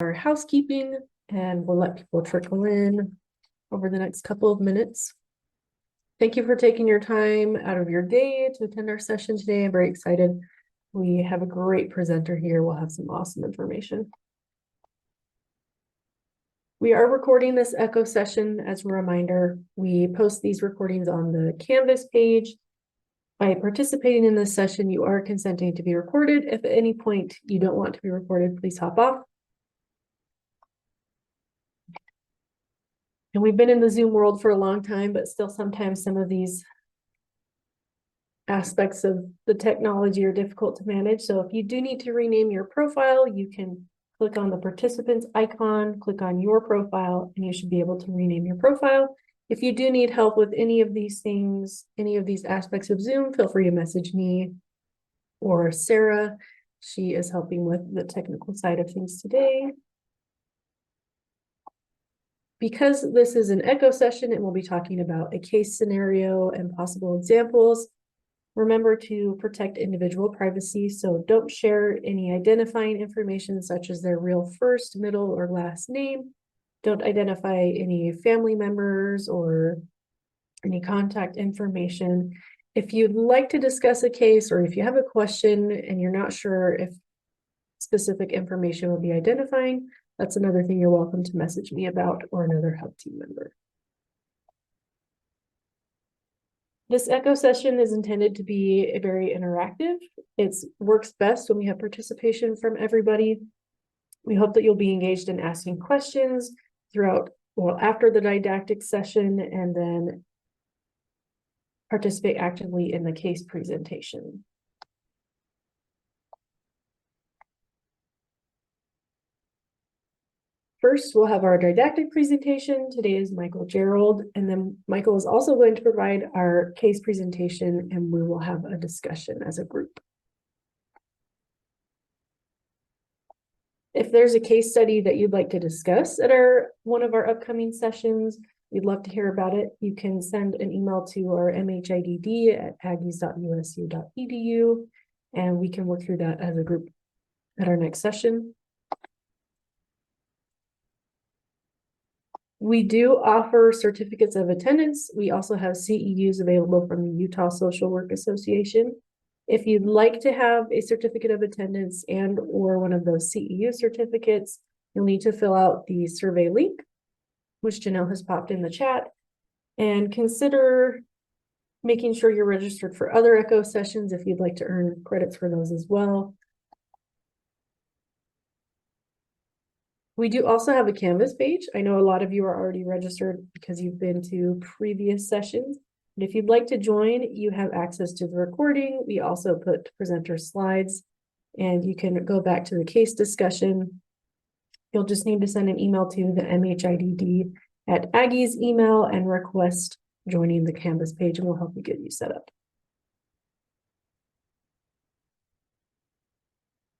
our housekeeping, and we'll let people trickle in over the next couple of minutes. Thank you for taking your time out of your day to attend our session today. I'm very excited. We have a great presenter here. We'll have some awesome information. We are recording this echo session as a reminder. We post these recordings on the Canvas page. By participating in this session, you are consenting to be recorded. If at any point you don't want to be recorded, please hop off. And we've been in the Zoom world for a long time, but still sometimes some of these aspects of the technology are difficult to manage. So if you do need to rename your profile, you can click on the participants icon, click on your profile, and you should be able to rename your profile. If you do need help with any of these things, any of these aspects of Zoom, feel free to message me or Sarah. She is helping with the technical side of things today. Because this is an echo session, and we'll be talking about a case scenario and possible examples, remember to protect individual privacy. So don't share any identifying information such as their real first, middle, or last name. Don't identify any family members or any contact information. If you'd like to discuss a case, or if you have a question and you're not sure if specific information will be identifying, that's another thing you're welcome to message me about, or another help team member. This echo session is intended to be very interactive. It works best when we have participation from everybody. We hope that you'll be engaged in asking questions throughout, well, after the didactic session, and then participate actively in the case presentation. First, we'll have our didactic presentation. Today is Michael Gerald, and then Michael is also going to provide our case presentation, and we will have a discussion as a group. If there's a case study that you'd like to discuss at one of our upcoming sessions, we'd love to hear about it. You can send an email to our MHIDD at aggies.usu.edu, and we can work through that as a group at our next session. We do offer certificates of attendance. We also have CEUs available from the Utah Social Work Association. If you'd like to have a certificate of attendance and or one of those CEU certificates, you'll need to fill out the survey link, which Janelle has popped in the chat, and consider making sure you're registered for other echo sessions if you'd like to earn credits for those as well. We do also have a Canvas page. I know a lot of you are already registered because you've been to previous sessions. And if you'd like to join, you have access to the recording. We also put presenter slides, and you can go back to the case discussion. You'll just need to send an email to the MHIDD at Aggie's email and request joining the Canvas page, and we'll help you get you set up.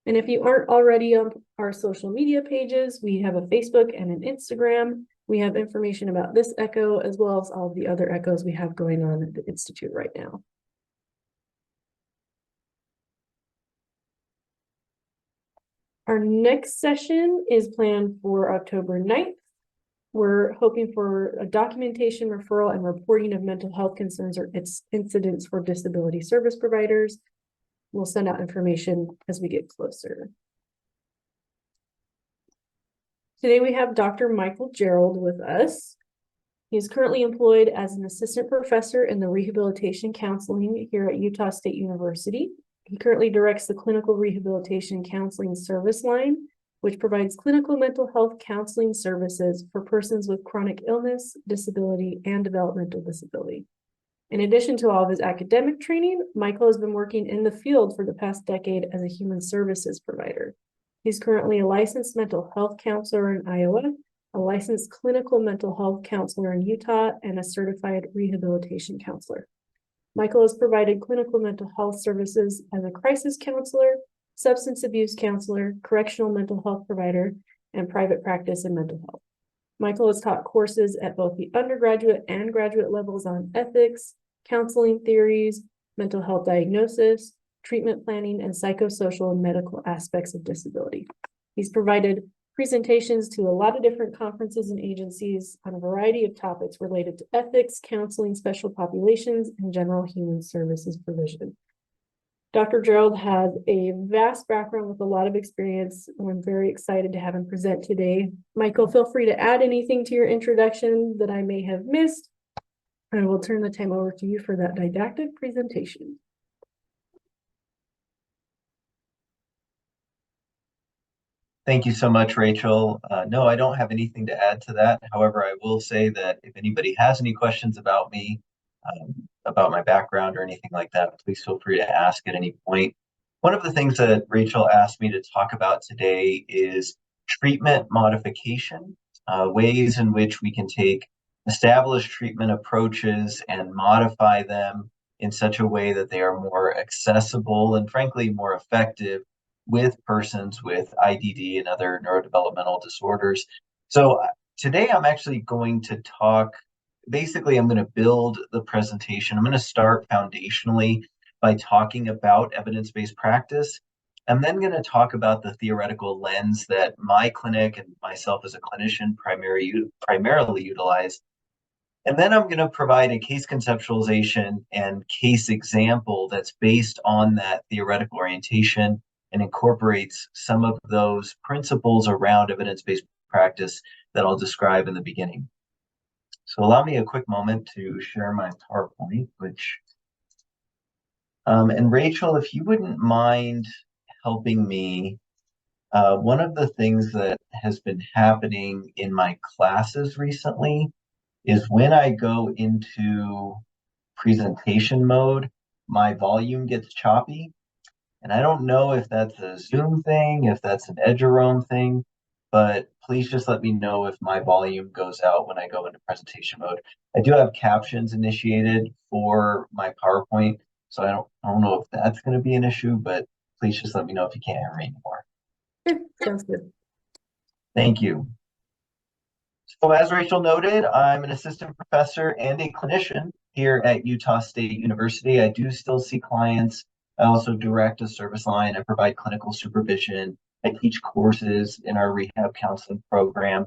And if you aren't already on our social media pages, we have a Facebook and an Instagram. We have information about this echo as well as all of the other echoes we have going on at the Institute right now. Our next session is planned for October 9th. We're hoping for a documentation, referral, and reporting of mental health concerns or its incidents for disability service providers. We'll send out information as we get closer. Today we have Dr. Michael Gerald with us. He is currently employed as an assistant professor in the rehabilitation counseling here at Utah State University. He currently directs the Clinical Rehabilitation Counseling Service Line, which provides clinical mental health counseling services for persons with chronic illness, disability, and developmental disability. In addition to all of his academic training, Michael has been working in the field for the past decade as a human services provider. He's currently a licensed mental health counselor in Iowa, a licensed clinical mental health counselor in Utah, and a certified rehabilitation counselor. Michael has provided clinical mental health services as a crisis counselor, substance abuse counselor, correctional mental health provider, and private practice in mental health. Michael has taught courses at both the undergraduate and graduate levels on ethics, counseling theories, mental health diagnosis, treatment planning, and psychosocial and medical aspects of disability. He's provided presentations to a lot of different conferences and agencies on a variety of topics related to ethics, counseling, special populations, and general human services provision. Dr. Gerald has a vast background with a lot of experience, and I'm very excited to have him present today. Michael, feel free to add anything to your introduction that I may have missed. I will turn the time over to you for that didactic presentation. Thank you so much, Rachel. No, I don't have anything to add to that. However, I will say that if anybody has any questions about me, about my background or anything like that, please feel free to ask at any point. One of the things that Rachel asked me to talk about today is treatment modification, ways in which we can take established treatment approaches and modify them in such a way that they are more accessible and frankly more effective with persons with IDD and other neurodevelopmental disorders. So today I'm actually going to talk, basically I'm going to build the presentation. I'm going to start foundationally by talking about evidence-based practice. I'm then going to talk about the theoretical lens that my clinic and myself as a clinician primarily utilize. And then I'm going to provide a case conceptualization and case example that's based on that theoretical orientation and incorporates some of those principles around evidence-based practice that I'll describe in the beginning. So allow me a quick moment to share my PowerPoint, and Rachel, if you wouldn't mind helping me, one of the things that has been happening in my classes recently is when I go into presentation mode, my volume gets choppy. And I don't know if that's a Zoom thing, if that's an Edgerome thing, but please just let me know if my volume goes out when I go into presentation mode. I do have captions initiated for my PowerPoint, so I don't know if that's going to be an issue, but please just let me know if you can't hear me anymore. Sounds good. Thank you. So as Rachel noted, I'm an assistant professor and a clinician here at Utah State University. I do still see clients. I also direct a service line. I provide clinical supervision. I teach courses in our rehab counseling program.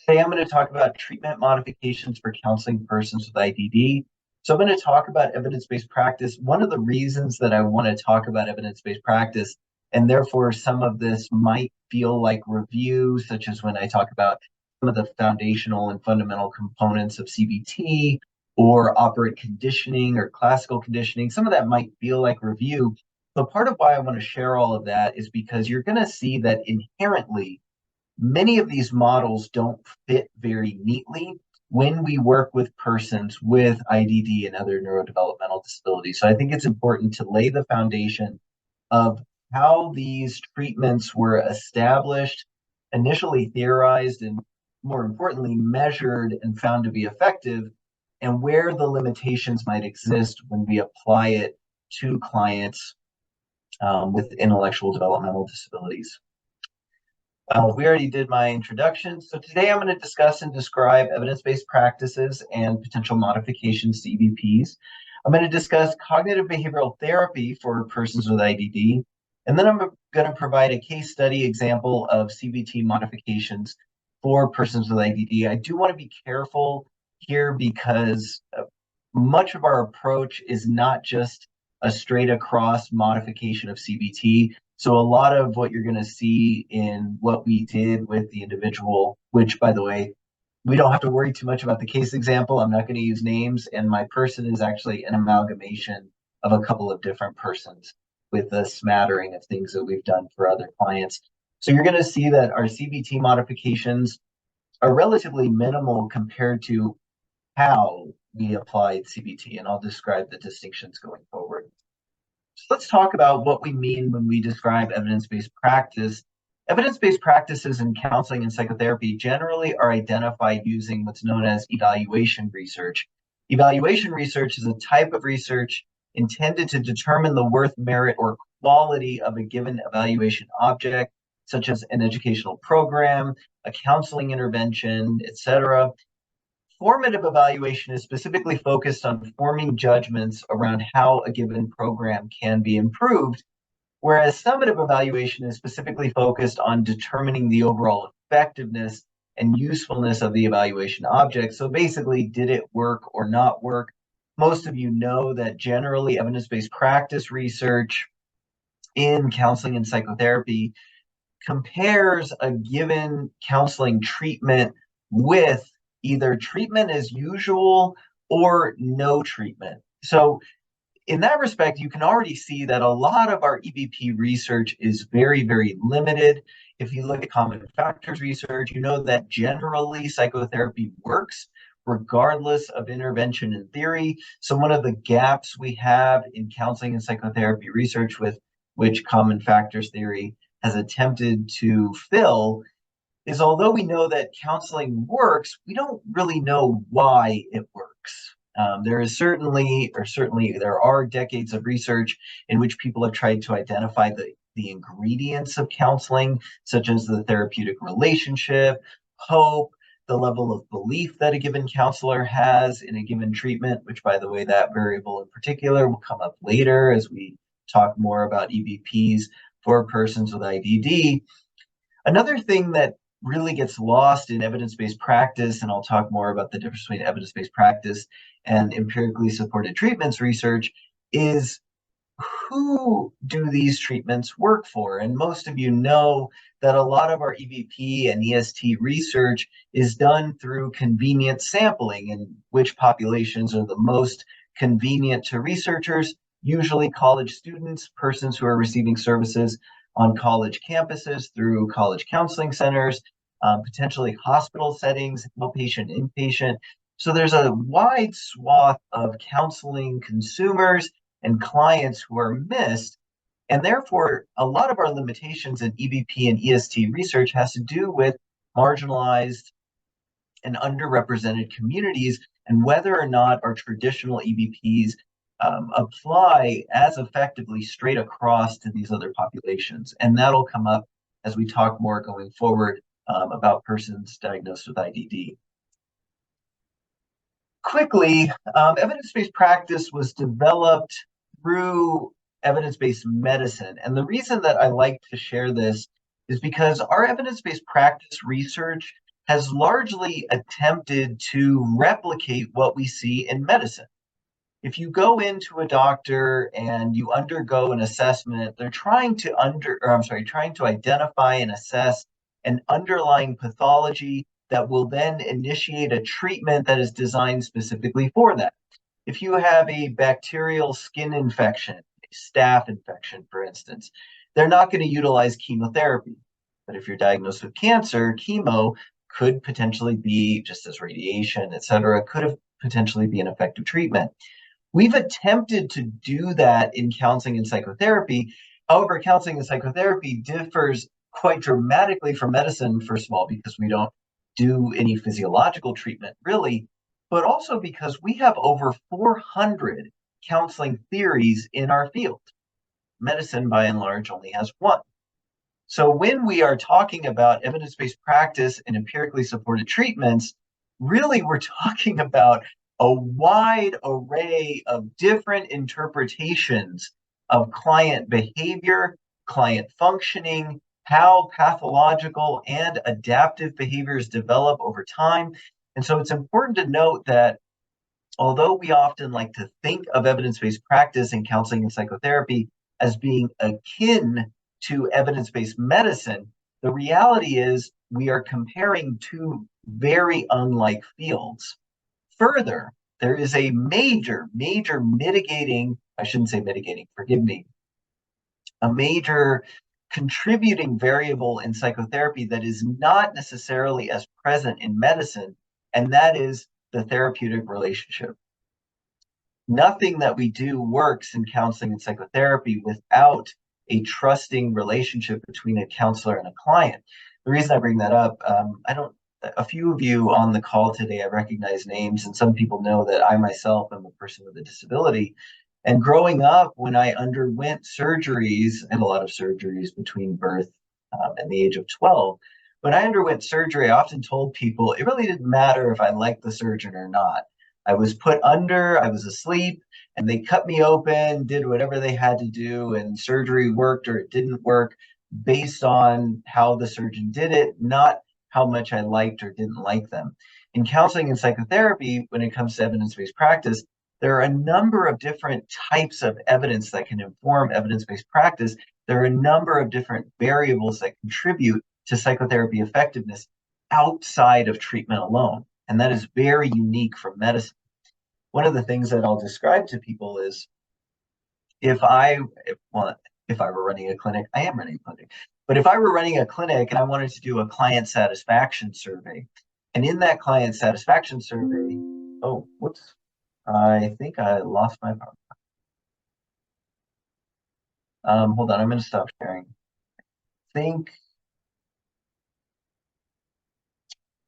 Today, I'm going to talk about treatment modifications for counseling persons with IDD. So I'm going to talk about evidence-based practice. One of the reasons that I want to talk about evidence-based practice, and therefore some of this might feel like review, such as when I talk about some of the foundational and fundamental components of CBT, or operant conditioning or classical conditioning. Some of that might feel like review. But part of why I want to share all of that is because you're going to see that inherently, many of these models don't fit very neatly when we work with persons with IDD and other neurodevelopmental disabilities. So I think it's important to lay the foundation of how these treatments were established, initially theorized, and more importantly, measured and found to be effective, and where the limitations might exist when we apply it to clients with intellectual developmental disabilities. We already did my introduction. So today I'm going to discuss and describe evidence-based practices and potential modifications to EBPs. I'm going to discuss cognitive behavioral therapy for persons with IDD. And then I'm going to provide a case study example of CBT modifications for persons with IDD. I do want to be careful here because much of our approach is not just a straight across modification of CBT. So a lot of what you're going to see in what we did with the individual, which by the way, we don't have to worry too much about the case example. I'm not going to use names, and my person is actually an amalgamation of a couple of different persons with a smattering of things that we've done for other clients. So you're going to see that our CBT modifications are relatively minimal compared to how we applied CBT, and I'll describe the distinctions going forward. So let's talk about what we mean when we describe evidence-based practice. Evidence-based practices in counseling and psychotherapy generally are identified using what's known as evaluation research. Evaluation research is a type of research intended to determine the worth, merit, or quality of a given evaluation object, such as an educational program, a counseling intervention, etc. Formative evaluation is specifically focused on forming judgments around how a given program can be improved, whereas summative evaluation is specifically focused on determining the overall effectiveness and usefulness of the evaluation object. So basically, did it work or not work? Most of you know that generally evidence-based practice research in counseling and psychotherapy compares a given counseling treatment with either treatment as usual or no treatment. So in that respect, you can already see that a lot of our EBP research is very, very limited. If you look at common factors research, you know that generally psychotherapy works regardless of intervention in theory. So one of the gaps we have in counseling and psychotherapy research with which common factors theory has attempted to fill is, although we know that counseling works, we don't really know why it works. There is certainly there are decades of research in which people have tried to identify the ingredients of counseling, such as the therapeutic relationship, hope, the level of belief that a given counselor has in a given treatment, which, by the way, that variable in particular will come up later as we talk more about EBPs for persons with IDD. Another thing that really gets lost in evidence-based practice, and I'll talk more about the difference between evidence-based practice and empirically supported treatments research, is who do these treatments work for? And most of you know that a lot of our EBP and EST research is done through convenient sampling, and which populations are the most convenient to researchers, usually college students, persons who are receiving services on college campuses through college counseling centers, potentially hospital settings, outpatient, inpatient. So there's a wide swath of counseling consumers and clients who are missed. And therefore, a lot of our limitations in EBP and EST research has to do with marginalized and underrepresented communities and whether or not our traditional EBPs apply as effectively straight across to these other populations. And that'll come up as we talk more going forward about persons diagnosed with IDD. Quickly, evidence-based practice was developed through evidence-based medicine. And the reason that I like to share this is because our evidence-based practice research has largely attempted to replicate what we see in medicine. If you go into a doctor and you undergo an assessment, they're trying to identify and assess an underlying pathology that will then initiate a treatment that is designed specifically for that. If you have a bacterial skin infection, a staph infection, for instance, they're not going to utilize chemotherapy. But if you're diagnosed with cancer, chemo could potentially be, just as radiation, et cetera, could have potentially be an effective treatment. We've attempted to do that in counseling and psychotherapy. However, counseling and psychotherapy differs quite dramatically from medicine, first of all, because we don't do any physiological treatment, really, but also because we have over 400 counseling theories in our field. Medicine, by and large, only has one. So when we are talking about evidence-based practice and empirically supported treatments, really we're talking about a wide array of different interpretations of client behavior, client functioning, how pathological and adaptive behaviors develop over time. And so it's important to note that although we often like to think of evidence-based practice in counseling and psychotherapy as being akin to evidence-based medicine, the reality is we are comparing two very unlike fields. Further, there is a major mitigating, I shouldn't say mitigating, forgive me, a major contributing variable in psychotherapy that is not necessarily as present in medicine, and that is the therapeutic relationship. Nothing that we do works in counseling and psychotherapy without a trusting relationship between a counselor and a client. The reason I bring that up, a few of you on the call today, I recognize names, and some people know that I myself am a person with a disability. And growing up, when I underwent surgeries, I had a lot of surgeries between birth and the age of 12. When I underwent surgery, I often told people it really didn't matter if I liked the surgeon or not. I was put under, I was asleep, and they cut me open, did whatever they had to do, and surgery worked or it didn't work based on how the surgeon did it, not how much I liked or didn't like them. In counseling and psychotherapy, when it comes to evidence-based practice, there are a number of different types of evidence that can inform evidence-based practice. There are a number of different variables that contribute to psychotherapy effectiveness outside of treatment alone. And that is very unique from medicine. One of the things that I'll describe to people is if I were running a clinic, I am running a clinic, but if I were running a clinic and I wanted to do a client satisfaction survey, and in that client satisfaction survey, oh, whoops, I think I lost my power. Hold on, I'm going to stop sharing.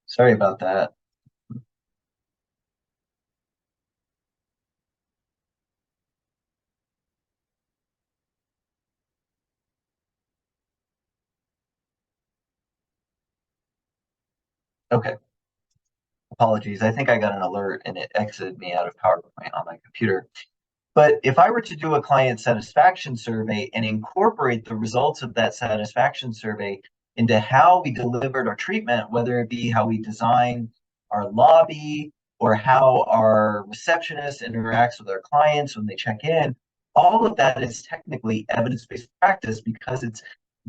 Sorry about that. Okay. Apologies. I think I got an alert and it exited me out of PowerPoint on my computer. But if I were to do a client satisfaction survey and incorporate the results of that satisfaction survey into how we delivered our treatment, whether it be how we design our lobby or how our receptionist interacts with our clients when they check in, all of that is technically evidence-based practice because it's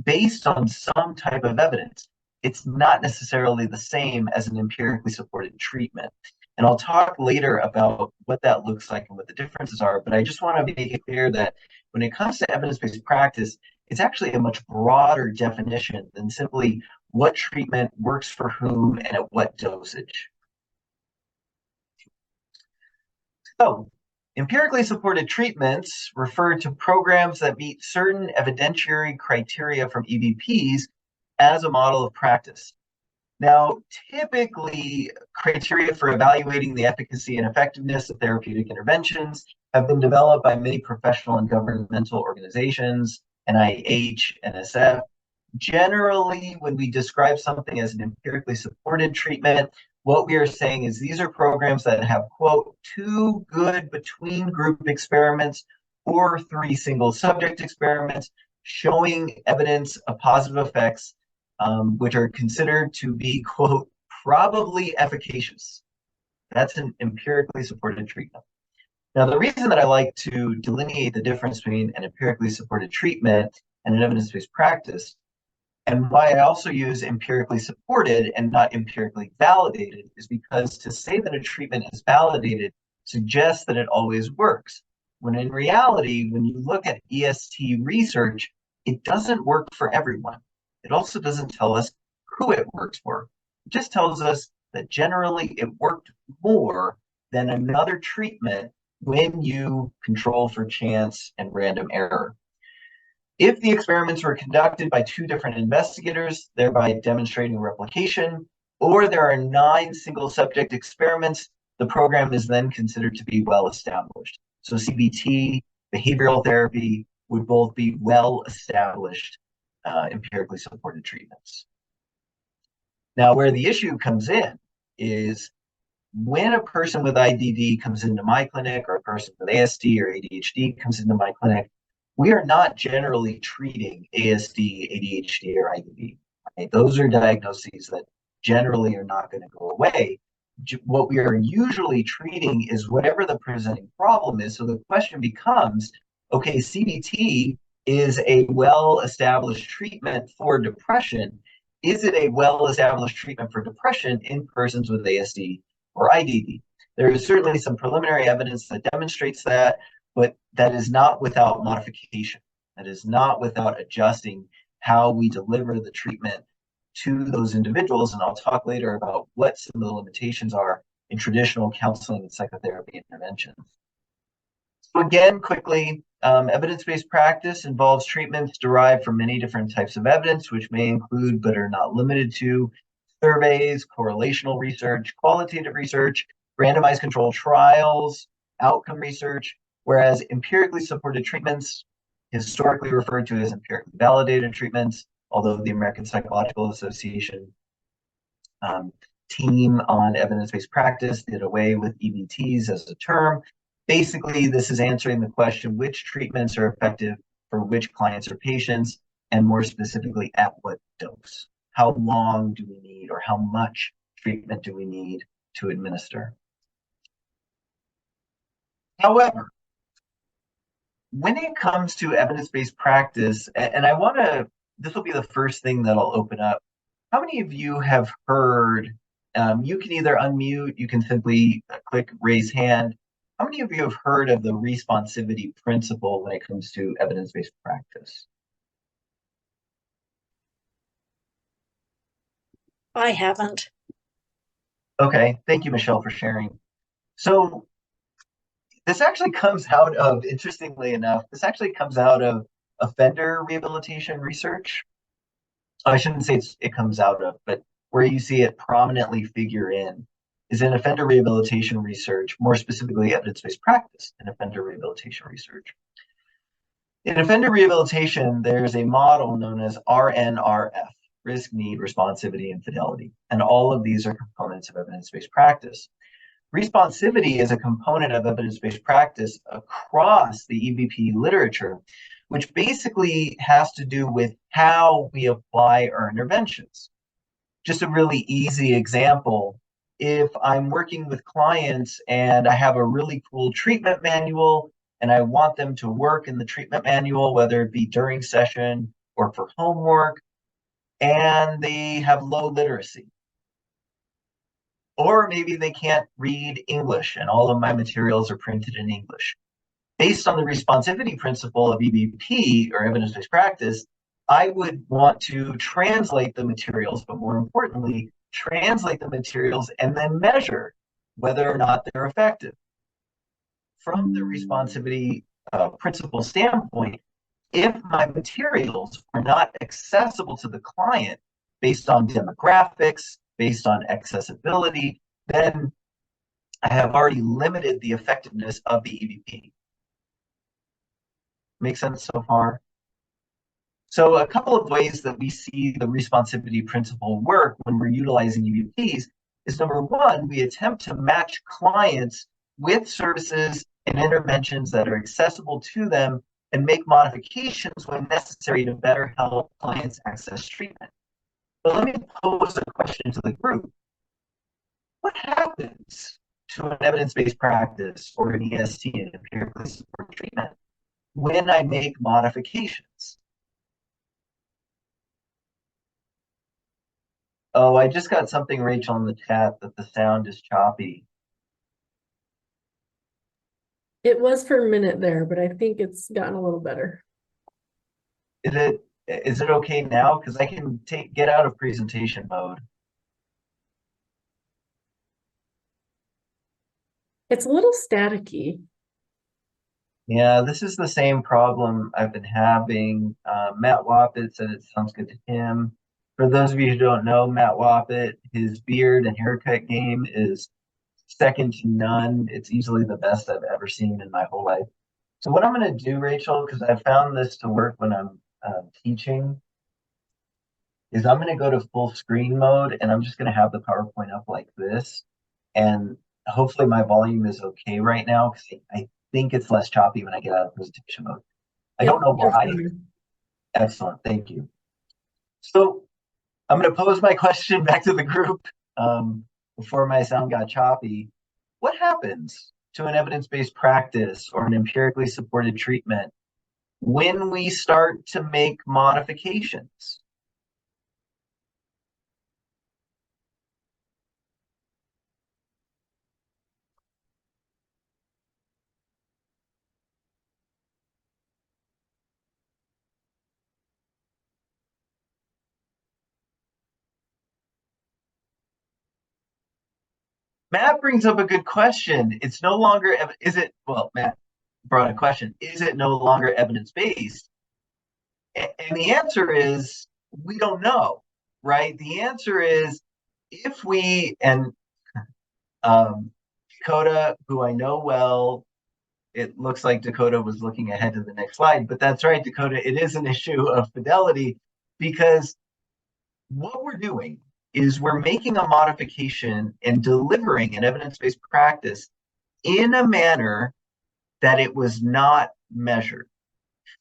based on some type of evidence. It's not necessarily the same as an empirically supported treatment. And I'll talk later about what that looks like and what the differences are. But I just want to make it clear that when it comes to evidence-based practice, it's actually a much broader definition than simply what treatment works for whom and at what dosage. So, empirically supported treatments refer to programs that meet certain evidentiary criteria from EVPs as a model of practice. Now, typically, criteria for evaluating the efficacy and effectiveness of therapeutic interventions have been developed by many professional and governmental organizations, NIH, NSF. Generally, when we describe something as an empirically supported treatment, what we are saying is these are programs that have, quote, 2 good between group experiments or 3 single subject experiments showing evidence of positive effects, which are considered to be, quote, probably efficacious. That's an empirically supported treatment. Now, the reason that I like to delineate the difference between an empirically supported treatment and an evidence-based practice, and why I also use empirically supported and not empirically validated, is because to say that a treatment is validated suggests that it always works. When in reality, when you look at EST research, it doesn't work for everyone. It also doesn't tell us who it works for. It just tells us that generally it worked more than another treatment when you control for chance and random error. If the experiments were conducted by 2 different investigators, thereby demonstrating replication, or there are 9 single subject experiments, the program is then considered to be well established. So CBT, behavioral therapy would both be well established empirically supported treatments. Now, where the issue comes in is when a person with IDD comes into my clinic, or a person with ASD or ADHD comes into my clinic, we are not generally treating ASD, ADHD, or IDD. Right? Those are diagnoses that generally are not going to go away. What we are usually treating is whatever the presenting problem is. So the question becomes, okay, CBT is a well-established treatment for depression. Is it a well-established treatment for depression in persons with ASD or IDD? There is certainly some preliminary evidence that demonstrates that, but that is not without modification. That is not without adjusting how we deliver the treatment to those individuals. And I'll talk later about what some of the limitations are in traditional counseling and psychotherapy interventions. So again, quickly, evidence-based practice involves treatments derived from many different types of evidence, which may include, but are not limited to, surveys, correlational research, qualitative research, randomized controlled trials, outcome research, whereas empirically supported treatments, historically referred to as empirically validated treatments, although the American Psychological Association team on evidence-based practice did away with EVTs as a term. Basically, this is answering the question, which treatments are effective for which clients or patients, and more specifically, at what dose. how long do we need or how much treatment do we need to administer. However, when it comes to evidence-based practice, and this will be the first thing that I'll open up. How many of you have heard, you can either unmute, you can simply click raise hand. How many of you have heard of the responsivity principle when it comes to evidence-based practice? I haven't. Okay, thank you, Michelle, for sharing. So this actually comes out of, interestingly enough, this actually comes out of offender rehabilitation research. I shouldn't say it comes out of, but where you see it prominently figure in is in offender rehabilitation research, more specifically evidence-based practice in offender rehabilitation research. In offender rehabilitation, there's a model known as RNRF, risk, need, responsivity, and fidelity. And all of these are components of evidence-based practice. Responsivity is a component of evidence-based practice across the EBP literature, which basically has to do with how we apply our interventions. Just a really easy example, if I'm working with clients and I have a really cool treatment manual and I want them to work in the treatment manual, whether it be during session or for homework, and they have low literacy. Or maybe they can't read English and all of my materials are printed in English. Based on the responsivity principle of EBP or evidence-based practice, I would want to translate the materials, but more importantly, translate the materials and then measure whether or not they're effective. From the responsivity principle standpoint, if my materials are not accessible to the client based on demographics, based on accessibility, then I have already limited the effectiveness of the EBP. Make sense so far? So a couple of ways that we see the responsivity principle work when we're utilizing EBPs is, number one, we attempt to match clients with services and interventions that are accessible to them and make modifications when necessary to better help clients access treatment. But let me pose a question to the group. What happens to an evidence-based practice or an EST, an empirically supported treatment, when I make modifications? Oh, I just got something, Rachel, in the chat that the sound is choppy. It was for a minute there, but I think it's gotten a little better. Is it okay now? Because I can get out of presentation mode. It's a little staticky. Yeah, this is the same problem I've been having. Matt Wappett said it sounds good to him. For those of you who don't know, Matt Wappett, his beard and haircut game is second to none. It's easily the best I've ever seen in my whole life. So what I'm going to do, Rachel, because I found this to work when I'm teaching, is I'm going to go to full screen mode and I'm just going to have the PowerPoint up like this. And hopefully my volume is okay right now because I think it's less choppy when I get out of presentation mode. I don't know why. Excellent, thank you. So I'm going to pose my question back to the group before my sound got choppy. What happens to an evidence-based practice or an empirically supported treatment when we start to make modifications? Matt brings up a good question. It's no longer, Matt brought a question. Is it no longer evidence-based? And the answer is, we don't know, right? The answer is, if we, and Dakota, who I know well, it looks like Dakota was looking ahead to the next slide, but that's right, Dakota, it is an issue of fidelity because what we're doing is we're making a modification and delivering an evidence-based practice in a manner that it was not measured.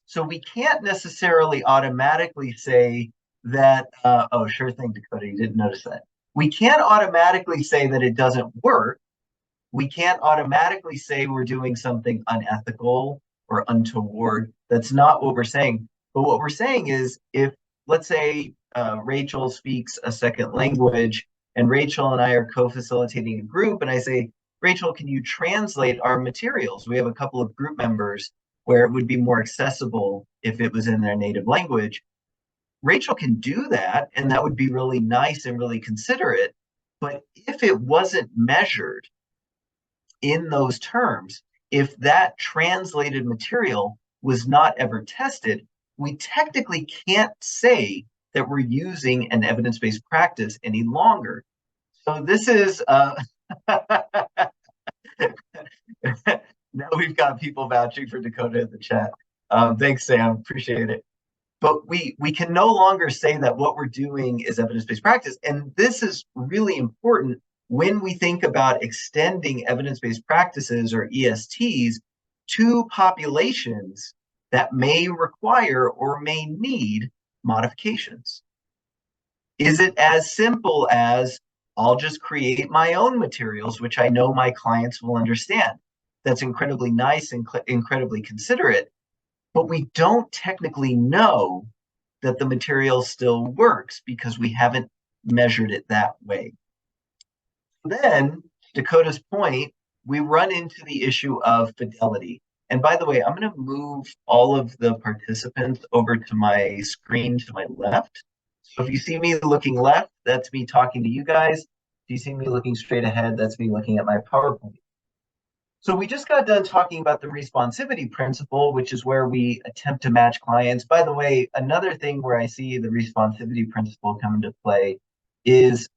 So we can't necessarily automatically say that, oh, sure thing, Dakota, you didn't notice that. We can't automatically say that it doesn't work. We can't automatically say we're doing something unethical or untoward. That's not what we're saying. But what we're saying is if, let's say, Rachel speaks a second language and Rachel and I are co-facilitating a group, and I say, Rachel, can you translate our materials? We have a couple of group members where it would be more accessible if it was in their native language. Rachel can do that, and that would be really nice and really considerate. But if it wasn't measured in those terms, if that translated material was not ever tested, we technically can't say that we're using an evidence-based practice any longer. So this is, now we've got people vouching for Dakota in the chat. Thanks, Sam, appreciate it. But we can no longer say that what we're doing is evidence-based practice. And this is really important when we think about extending evidence-based practices or ESTs to populations that may require or may need modifications. Is it as simple as I'll just create my own materials, which I know my clients will understand? That's incredibly nice and incredibly considerate. But we don't technically know that the material still works because we haven't measured it that way. Then, Dakota's point, we run into the issue of fidelity. And by the way, I'm going to move all of the participants over to my screen to my left. So if you see me looking left, that's me talking to you guys. If you see me looking straight ahead, that's me looking at my PowerPoint. So we just got done talking about the responsivity principle, which is where we attempt to match clients. By the way, another thing where I see the responsivity principle come into play is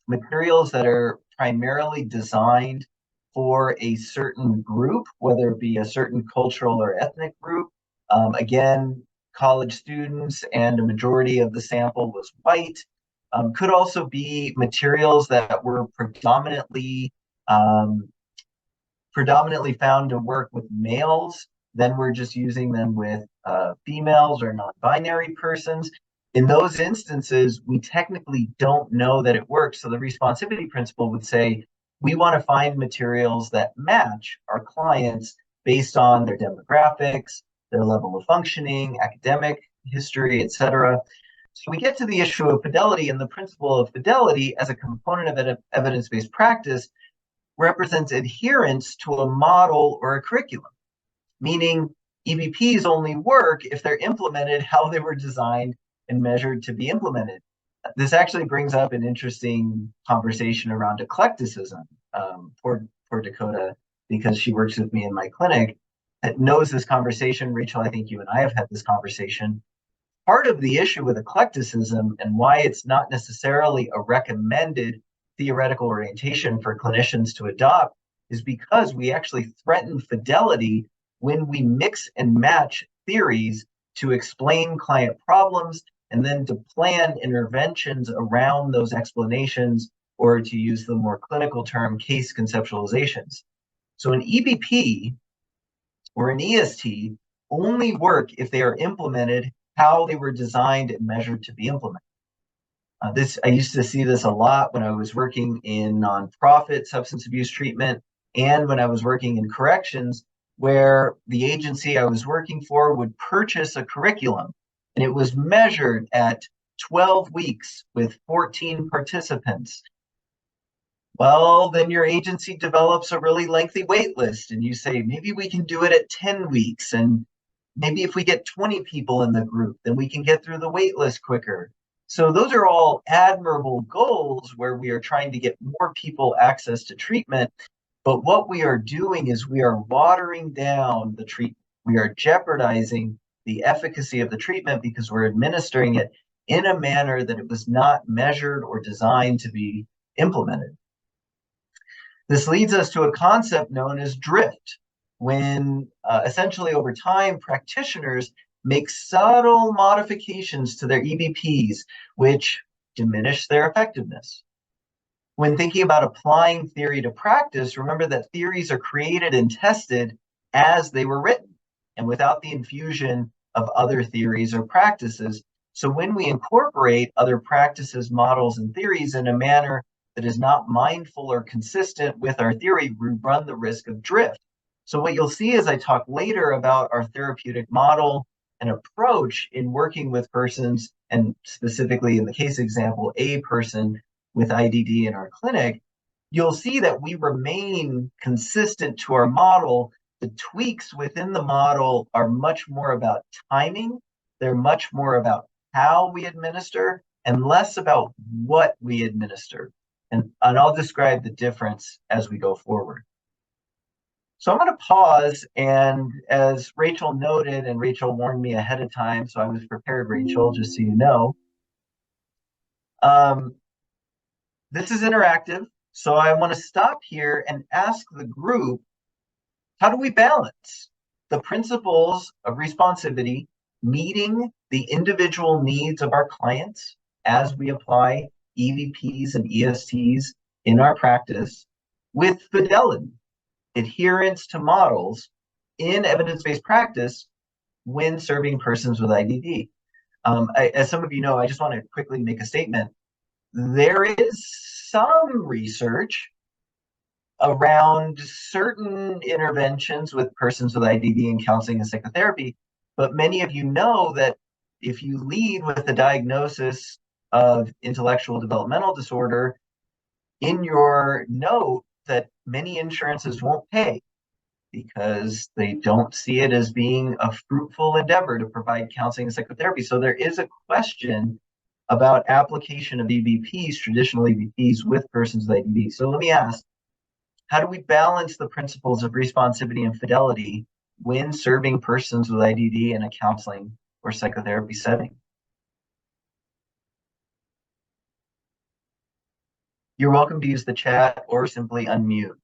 materials that are primarily designed for a certain group, whether it be a certain cultural or ethnic group. Again, college students, and a majority of the sample was white. Could also be materials that were predominantly found to work with males, then we're just using them with females or non-binary persons. In those instances, we technically don't know that it works. So the responsivity principle would say, we want to find materials that match our clients based on their demographics, their level of functioning, academic history, etc. So we get to the issue of fidelity, and the principle of fidelity as a component of evidence-based practice represents adherence to a model or a curriculum, meaning EBPs only work if they're implemented how they were designed and measured to be implemented. This actually brings up an interesting conversation around eclecticism for Dakota, because she works with me in my clinic, that knows this conversation. Rachel, I think you and I have had this conversation. Part of the issue with eclecticism and why it's not necessarily a recommended theoretical orientation for clinicians to adopt is because we actually threaten fidelity when we mix and match theories to explain client problems and then to plan interventions around those explanations, or to use the more clinical term, case conceptualizations. So an EBP or an EST only work if they are implemented how they were designed and measured to be implemented. I used to see this a lot when I was working in nonprofit substance abuse treatment and when I was working in corrections, where the agency I was working for would purchase a curriculum and it was measured at 12 weeks with 14 participants. Well, then your agency develops a really lengthy wait list and you say, maybe we can do it at 10 weeks. And maybe if we get 20 people in the group, then we can get through the wait list quicker. So those are all admirable goals where we are trying to get more people access to treatment. But what we are doing is we are watering down the treatment. We are jeopardizing the efficacy of the treatment because we're administering it in a manner that it was not measured or designed to be implemented. This leads us to a concept known as drift, when essentially over time, practitioners make subtle modifications to their EBPs, which diminish their effectiveness. When thinking about applying theory to practice, remember that theories are created and tested as they were written, and without the infusion of other theories or practices. So when we incorporate other practices, models, and theories in a manner that is not mindful or consistent with our theory, we run the risk of drift. So what you'll see as I talk later about our therapeutic model and approach in working with persons, and specifically in the case example, a person with IDD in our clinic, you'll see that we remain consistent to our model. The tweaks within the model are much more about timing. They're much more about how we administer and less about what we administer. And I'll describe the difference as we go forward. So I'm going to pause, and as Rachel noted, and Rachel warned me ahead of time, so I was prepared, Rachel, just so you know. This is interactive, so I want to stop here and ask the group, how do we balance the principles of responsivity, meeting the individual needs of our clients as we apply EVPs and ESTs in our practice, with fidelity, adherence to models in evidence-based practice when serving persons with IDD? As some of you know, I just want to quickly make a statement. There is some research around certain interventions with persons with IDD in counseling and psychotherapy, but many of you know that if you lead with a diagnosis of intellectual developmental disorder in your note, that many insurances won't pay because they don't see it as being a fruitful endeavor to provide counseling and psychotherapy. So there is a question about application of EVPs, traditional EVPs, with persons with IDD. So let me ask, how do we balance the principles of responsivity and fidelity when serving persons with IDD in a counseling or psychotherapy setting? You're welcome to use the chat or simply unmute.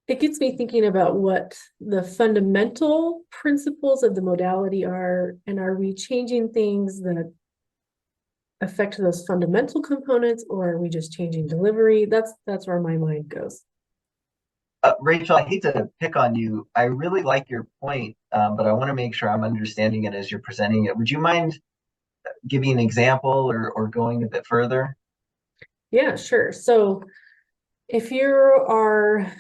It gets me thinking about what the fundamental principles of the modality are, and are we changing things that affect those fundamental components, or are we just changing delivery? That's where my mind goes. Rachel, I hate to pick on you. I really like your point, but I want to make sure I'm understanding it as you're presenting it. Would you mind giving an example or going a bit further? Yeah, sure. So if you are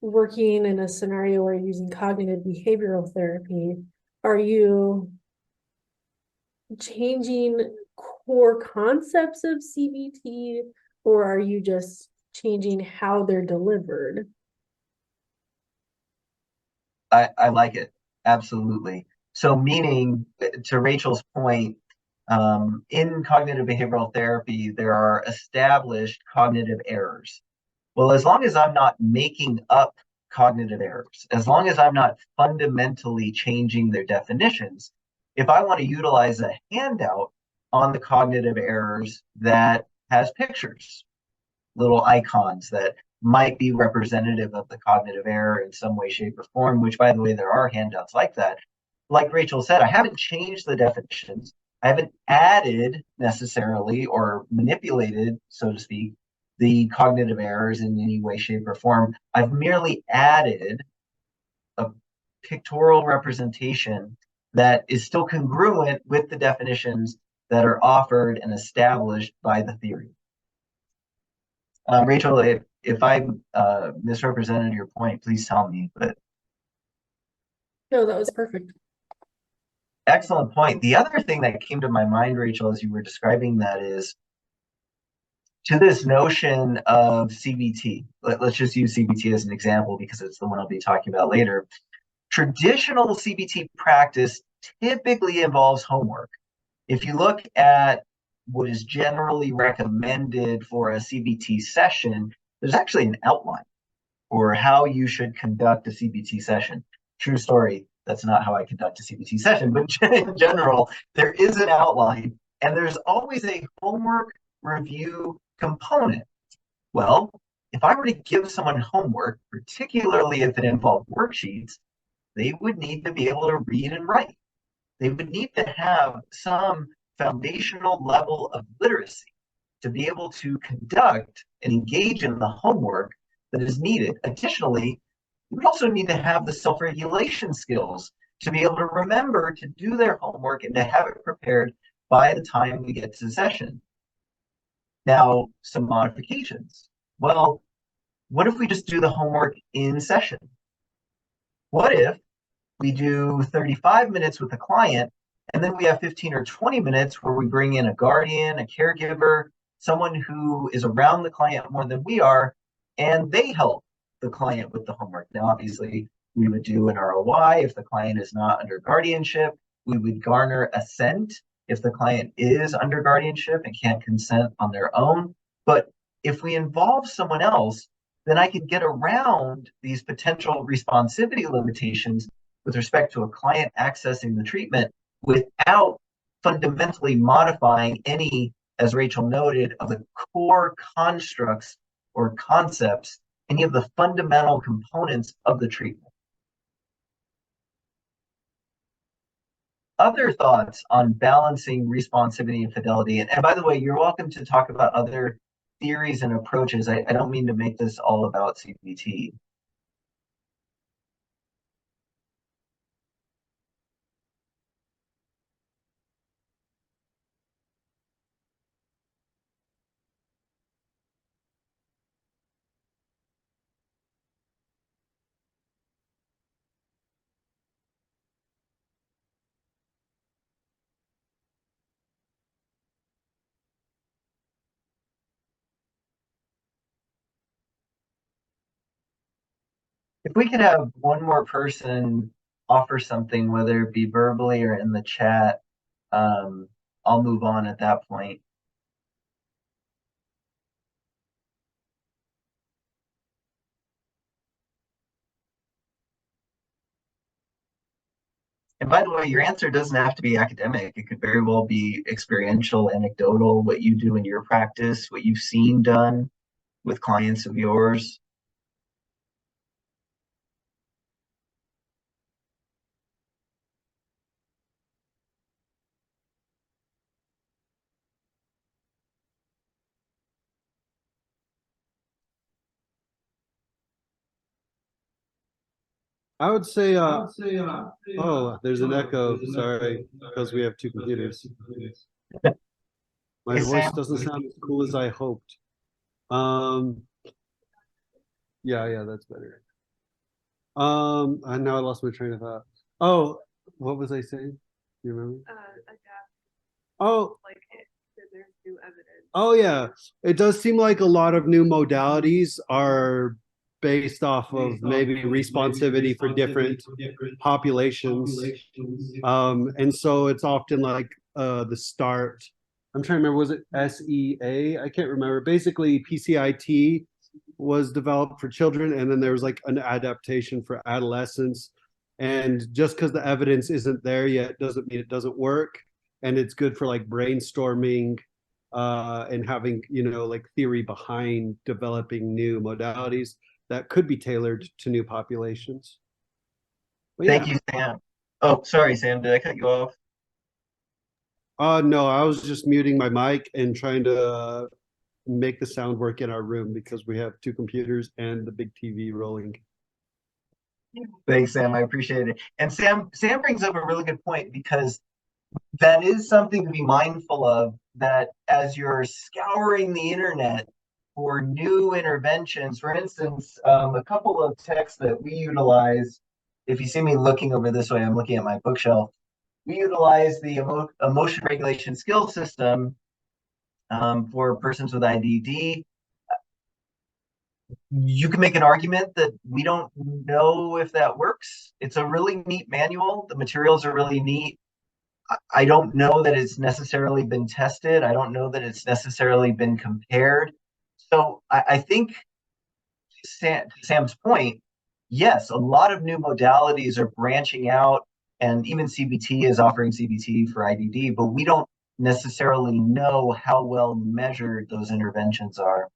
working in a scenario where you're using cognitive behavioral therapy, are you changing core concepts of CBT, or are you just changing how they're delivered? I like it. Absolutely. So meaning, to Rachel's point, in cognitive behavioral therapy, there are established cognitive errors. Well, as long as I'm not making up cognitive errors, as long as I'm not fundamentally changing their definitions, if I want to utilize a handout on the cognitive errors that has pictures, little icons that might be representative of the cognitive error in some way, shape, or form, which, by the way, there are handouts like that. Like Rachel said, I haven't changed the definitions. I haven't added necessarily or manipulated, so to speak, the cognitive errors in any way, shape, or form. I've merely added a pictorial representation that is still congruent with the definitions that are offered and established by the theory. Rachel, if I misrepresented your point, please tell me. But No, that was perfect. excellent point. The other thing that came to my mind, Rachel, as you were describing that, is to this notion of CBT. Let's just use CBT as an example because it's the one I'll be talking about later. Traditional CBT practice typically involves homework. If you look at what is generally recommended for a CBT session, there's actually an outline for how you should conduct a CBT session. True story, that's not how I conduct a CBT session, but in general, there is an outline and there's always a homework review component. Well, if I were to give someone homework, particularly if it involved worksheets, they would need to be able to read and write. They would need to have some foundational level of literacy to be able to conduct and engage in the homework that is needed. Additionally, We also need to have the self-regulation skills to be able to remember to do their homework and to have it prepared by the time we get to the session. Now, some modifications. Well, what if we just do the homework in session? What if we do 35 minutes with a client, and then we have 15 or 20 minutes where we bring in a guardian, a caregiver, someone who is around the client more than we are, and they help the client with the homework. Now, obviously, we would do an ROI if the client is not under guardianship. We would garner assent if the client is under guardianship and can't consent on their own. But if we involve someone else, then I can get around these potential responsivity limitations with respect to a client accessing the treatment without fundamentally modifying any, as Rachel noted, of the core constructs or concepts, any of the fundamental components of the treatment. Other thoughts on balancing responsivity and fidelity, and by the way, you're welcome to talk about other theories and approaches. I don't mean to make this all about CBT. If we could have one more person offer something, whether it be verbally or in the chat, I'll move on at that point. And by the way, your answer doesn't have to be academic. It could very well be experiential, anecdotal, what you do in your practice, what you've seen done with clients of yours. I would say, oh, there's an echo. Sorry, because we have two computers. My Hey, voice Sam. doesn't sound as cool as I hoped. Um, yeah, that's better. And now I lost my train of thought. Oh, what was I saying? Do you remember? Oh, There's new evidence. oh yeah. It does seem like a lot of new modalities are based off of maybe responsivity for different populations. And so it's often like the start. I'm trying to remember, was it SEA? I can't remember. Basically, PCIT was developed for children, and then there was like an adaptation for adolescents. And just because the evidence isn't there yet doesn't mean it doesn't work. And it's good for like brainstorming and having, like theory behind developing new modalities that could be tailored to new populations. But Thank yeah. you, Sam. Oh, sorry, Sam. Did I cut you off? No, I was just muting my mic and trying to make the sound work in our room because we have two computers and the big TV rolling. Thanks, Sam. I appreciate it. And Sam brings up a really good point, because that is something to be mindful of, that as you're scouring the internet for new interventions, for instance, a couple of texts that we utilize, if you see me looking over this way, I'm looking at my bookshelf. We utilize the emotion regulation skill system for persons with IDD. You can make an argument that we don't know if that works. It's a really neat manual. The materials are really neat. I don't know that it's necessarily been tested. I don't know that it's necessarily been compared. So I think, Sam's point, yes, a lot of new modalities are branching out, and even CBT is offering CBT for IDD, but we don't necessarily know how well measured those interventions are.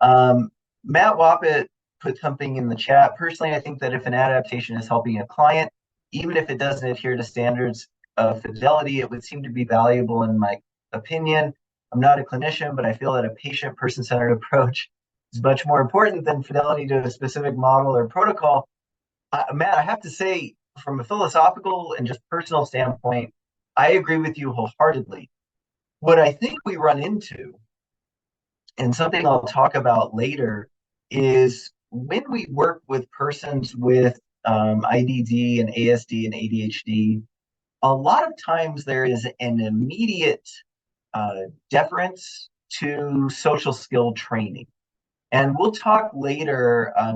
Matt Wappett put something in the chat. Personally, I think that if an adaptation is helping a client, even if it doesn't adhere to standards of fidelity, it would seem to be valuable in my opinion. I'm not a clinician, but I feel that a patient person-centered approach is much more important than fidelity to a specific model or protocol. Matt, I have to say, from a philosophical and just personal standpoint, I agree with you wholeheartedly. What I think we run into, and something I'll talk about later, is when we work with persons with IDD and ASD and ADHD, a lot of times there is an immediate deference to social skill training. And we'll talk later. I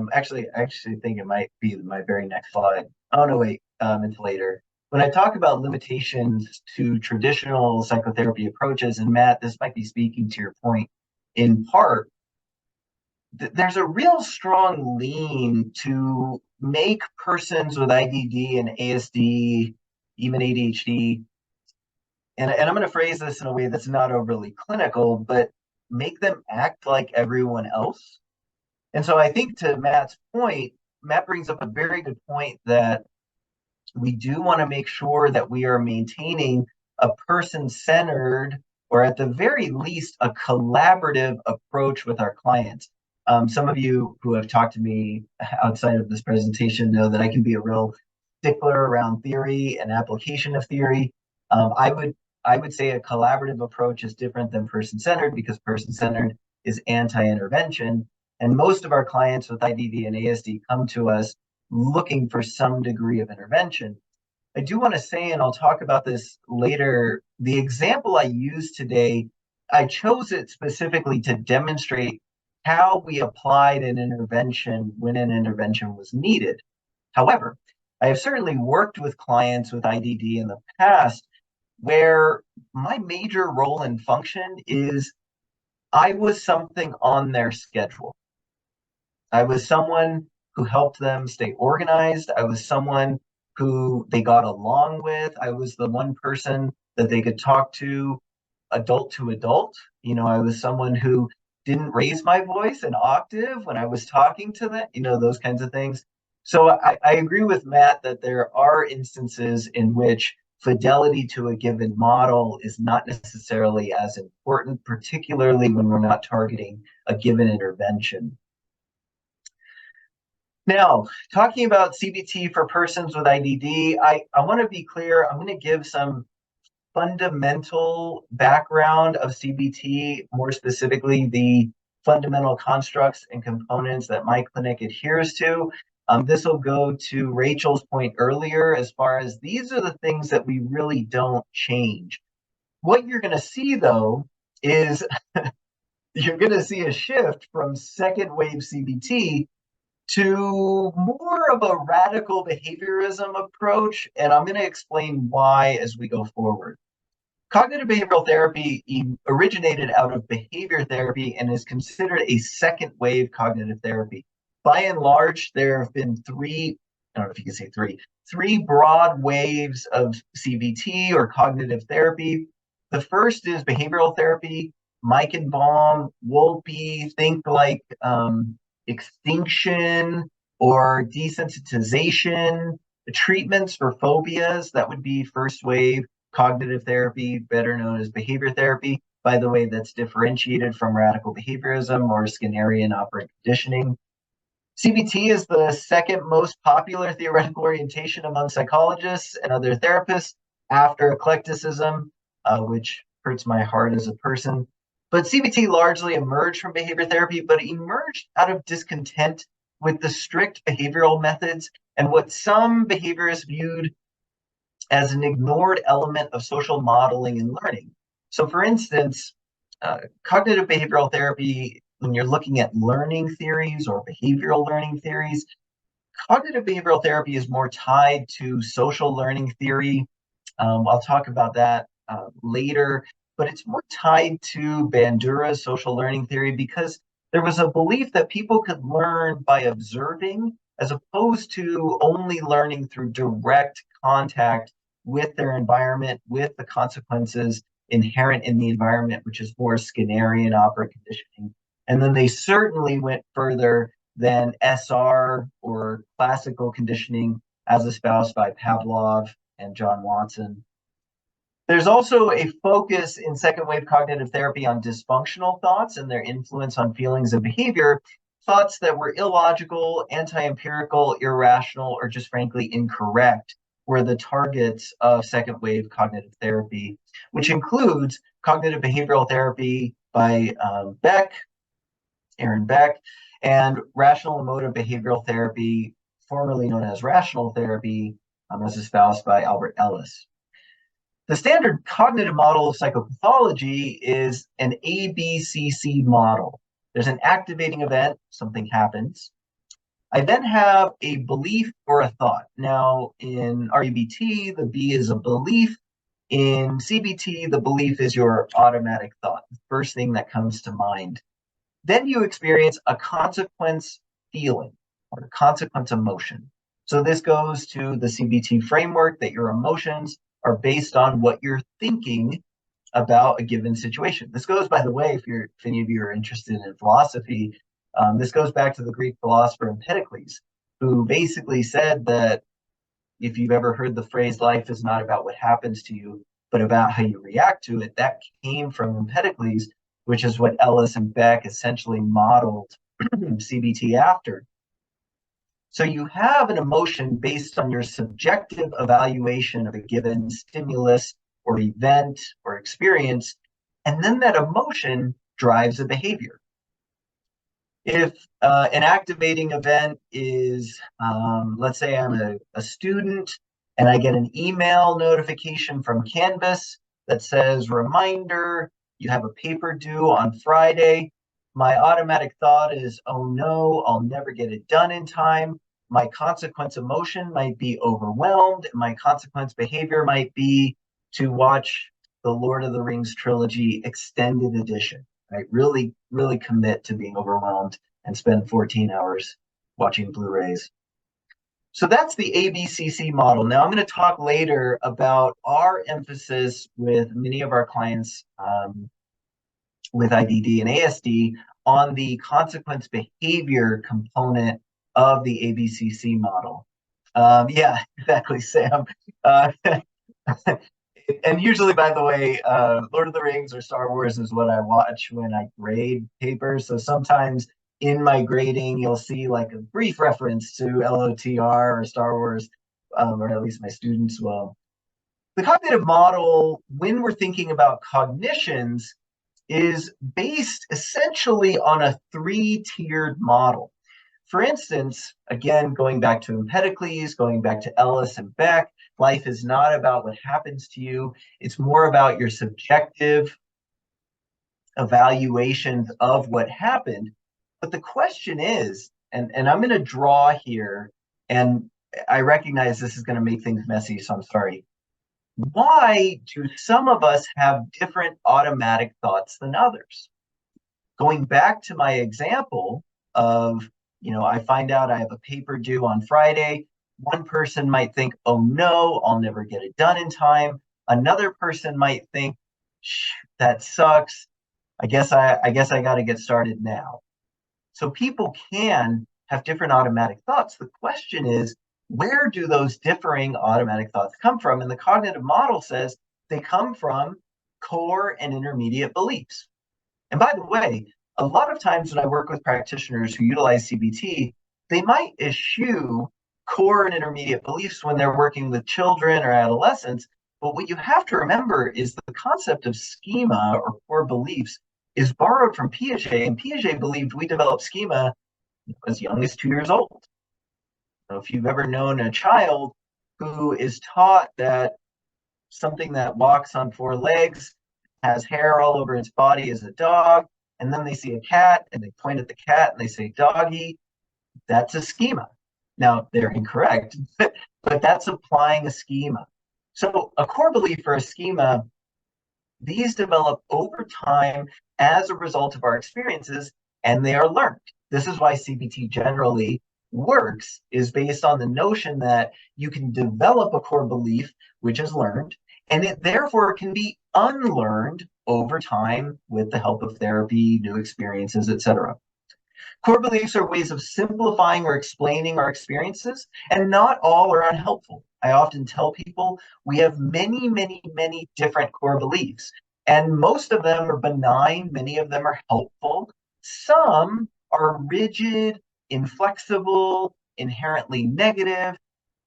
actually think it might be my very next slide. Oh no, wait, it's later. When I talk about limitations to traditional psychotherapy approaches, and Matt, this might be speaking to your point in part, there's a real strong lean to make persons with IDD and ASD, even ADHD, and I'm going to phrase this in a way that's not overly clinical, but make them act like everyone else. And so I think to Matt's point, Matt brings up a very good point that we do want to make sure that we are maintaining a person-centered, or at the very least, a collaborative approach with our clients. Some of you who have talked to me outside of this presentation know that I can be a real stickler around theory and application of theory. I would say a collaborative approach is different than person-centered, because person-centered is anti-intervention. And most of our clients with IDD and ASD come to us looking for some degree of intervention. I do want to say, and I'll talk about this later, the example I used today, I chose it specifically to demonstrate how we applied an intervention when an intervention was needed. However, I have certainly worked with clients with IDD in the past where my major role and function is I was something on their schedule. I was someone who helped them stay organized. I was someone who they got along with. I was the one person that they could talk to adult. I was someone who didn't raise my voice an octave when I was talking to them, those kinds of things. So I agree with Matt that there are instances in which fidelity to a given model is not necessarily as important, particularly when we're not targeting a given intervention. Now, talking about CBT for persons with IDD, I want to be clear. I'm going to give some fundamental background of CBT, more specifically the fundamental constructs and components that my clinic adheres to. This will go to Rachel's point earlier, as far as these are the things that we really don't change. What you're going to see, though, is you're going to see a shift from second wave CBT to more of a radical behaviorism approach, and I'm going to explain why as we go forward. Cognitive behavioral therapy originated out of behavior therapy and is considered a second wave cognitive therapy. By and large, there have been three broad waves of CBT or cognitive therapy. The first is behavioral therapy. Meichenbaum, Wolpe, think like extinction or desensitization, treatments for phobias, that would be first wave cognitive therapy, better known as behavior therapy. By the way, that's differentiated from radical behaviorism or Skinnerian operant conditioning. CBT is the second most popular theoretical orientation among psychologists and other therapists after eclecticism, which hurts my heart as a person. But CBT largely emerged from behavior therapy, but it emerged out of discontent with the strict behavioral methods and what some behaviorists viewed as an ignored element of social modeling and learning. So for instance, cognitive behavioral therapy, when you're looking at learning theories or behavioral learning theories, cognitive behavioral therapy is more tied to social learning theory. I'll talk about that later, but it's more tied to Bandura's social learning theory because there was a belief that people could learn by observing as opposed to only learning through direct contact with their environment, with the consequences inherent in the environment, which is more Skinnerian operant conditioning. And then they certainly went further than SR or classical conditioning as espoused by Pavlov and John Watson. There's also a focus in second wave cognitive therapy on dysfunctional thoughts and their influence on feelings and behavior. thoughts that were illogical, anti-empirical, irrational, or just frankly incorrect were the targets of second wave cognitive therapy, which includes cognitive behavioral therapy by Aaron Beck, and rational emotive behavioral therapy, formerly known as rational therapy, as espoused by Albert Ellis. The standard cognitive model of psychopathology is an ABCC model. There's an activating event, something happens. I then have a belief or a thought. Now, in REBT, the B is a belief. In CBT, the belief is your automatic thought, the first thing that comes to mind. Then you experience a consequence feeling or a consequence emotion. So this goes to the CBT framework that your emotions are based on what you're thinking about a given situation. This goes, by the way, if any of you are interested in philosophy, this goes back to the Greek philosopher Empedocles, who basically said that if you've ever heard the phrase, life is not about what happens to you, but about how you react to it, that came from Empedocles, which is what Ellis and Beck essentially modeled CBT after. So you have an emotion based on your subjective evaluation of a given stimulus or event or experience, and then that emotion drives a behavior. If an activating event is, let's say I'm a student and I get an email notification from Canvas that says, reminder, you have a paper due on Friday. My automatic thought is, oh no, I'll never get it done in time. My consequence emotion might be overwhelmed. My consequence behavior might be to watch the Lord of the Rings trilogy extended edition, right? Really, really commit to being overwhelmed and spend 14 hours watching Blu-rays. So that's the ABCC model. Now I'm going to talk later about our emphasis with many of our clients with IDD and ASD on the consequence behavior component of the ABCC model. Yeah, exactly, Sam. And usually, by the way, Lord of the Rings or Star Wars is what I watch when I grade papers. So sometimes in my grading, you'll see like a brief reference to LOTR or Star Wars, or at least my students will. The cognitive model, when we're thinking about cognitions, is based essentially on a three-tiered model. For instance, again, going back to Empedocles, going back to Ellis and Beck, life is not about what happens to you. It's more about your subjective evaluations of what happened. But the question is, and I'm going to draw here, and I recognize this is going to make things messy, so I'm sorry. Why do some of us have different automatic thoughts than others? Going back to my example of, I find out I have a paper due on Friday. One person might think, oh no, I'll never get it done in time. Another person might think, that sucks. I guess I got to get started now. So people can have different automatic thoughts. The question is, where do those differing automatic thoughts come from? And the cognitive model says they come from core and intermediate beliefs. And by the way, a lot of times when I work with practitioners who utilize CBT, they might eschew core and intermediate beliefs when they're working with children or adolescents. But what you have to remember is the concept of schema or core beliefs is borrowed from Piaget, and Piaget believed we develop schema as young as 2 years old. So if you've ever known a child who is taught that something that walks on four legs, has hair all over its body is a dog, and then they see a cat and they point at the cat and they say doggy, that's a schema. Now, they're incorrect, but that's applying a schema. So a core belief or a schema, these develop over time as a result of our experiences, and they are learned. This is why CBT generally works, is based on the notion that you can develop a core belief, which is learned, and it therefore can be unlearned over time with the help of therapy, new experiences, etc. Core beliefs are ways of simplifying or explaining our experiences, and not all are unhelpful. I often tell people we have many, many, many different core beliefs, and most of them are benign, many of them are helpful. Some are rigid, inflexible, inherently negative,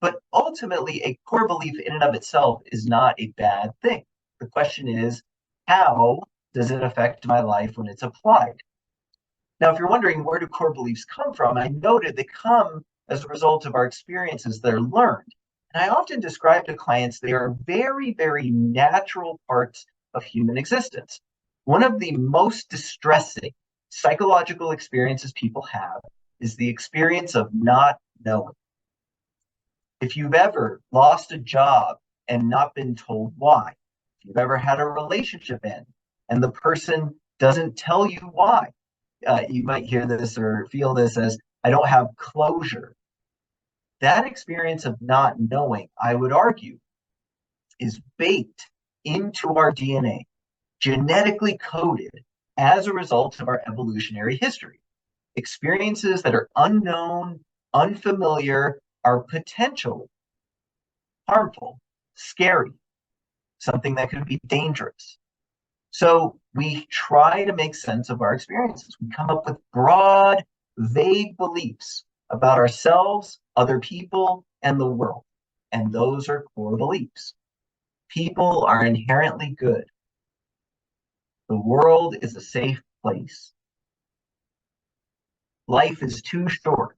but ultimately a core belief in and of itself is not a bad thing. The question is, how does it affect my life when it's applied? Now, if you're wondering where do core beliefs come from, I noted they come as a result of our experiences that are learned. And I often describe to clients they are very, very natural parts of human existence. One of the most distressing psychological experiences people have is the experience of not knowing. If you've ever lost a job and not been told why, if you've ever had a relationship end and the person doesn't tell you why, you might hear this or feel this as, I don't have closure. That experience of not knowing, I would argue, is baked into our DNA, genetically coded as a result of our evolutionary history. Experiences that are unknown, unfamiliar, are potentially harmful, scary, something that could be dangerous. So we try to make sense of our experiences. We come up with broad, vague beliefs about ourselves, other people, and the world. And those are core beliefs. People are inherently good. The world is a safe place. Life is too short.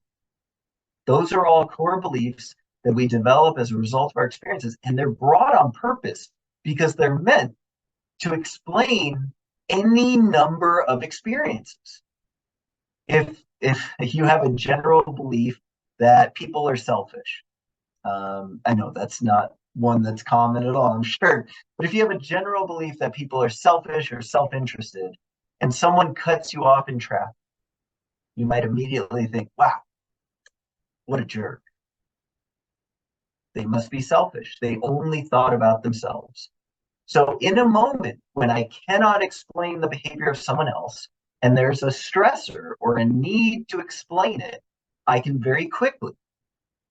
Those are all core beliefs that we develop as a result of our experiences, and they're brought on purpose because they're meant to explain any number of experiences. If you have a general belief that people are selfish, I know that's not one that's common at all, I'm sure, but if you have a general belief that people are selfish or self-interested, and someone cuts you off in traffic, you might immediately think, wow, what a jerk. They must be selfish. They only thought about themselves. So in a moment when I cannot explain the behavior of someone else, and there's a stressor or a need to explain it, I can very quickly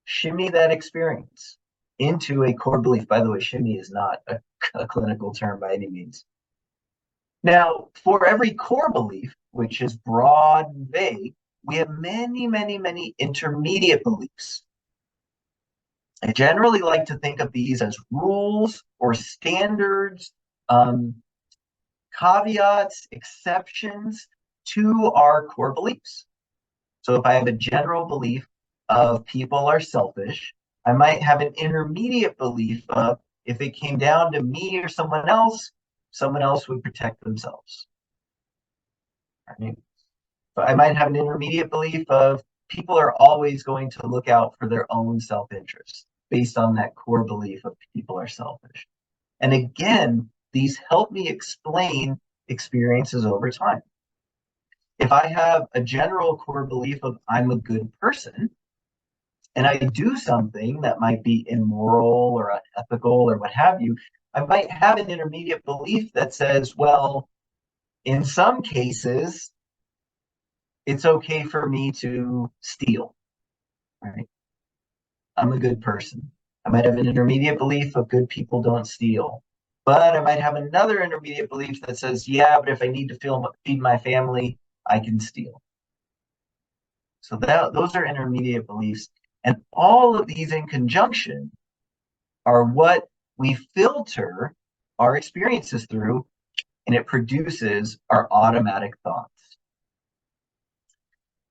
shimmy that experience into a core belief. By the way, shimmy is not a clinical term by any means. Now, for every core belief, which is broad and vague, we have many, many, many intermediate beliefs. I generally like to think of these as rules or standards, caveats, exceptions to our core beliefs. So if I have a general belief of people are selfish, I might have an intermediate belief of if it came down to me or someone else would protect themselves. Right? But I might have an intermediate belief of people are always going to look out for their own self-interest based on that core belief of people are selfish. And again, these help me explain experiences over time. If I have a general core belief of I'm a good person, and I do something that might be immoral or unethical or what have you, I might have an intermediate belief that says, well, in some cases, it's okay for me to steal, right? I'm a good person. I might have an intermediate belief of good people don't steal. But I might have another intermediate belief that says, yeah, but if I need to feed my family, I can steal. So those are intermediate beliefs. And all of these in conjunction are what we filter our experiences through, and it produces our automatic thoughts.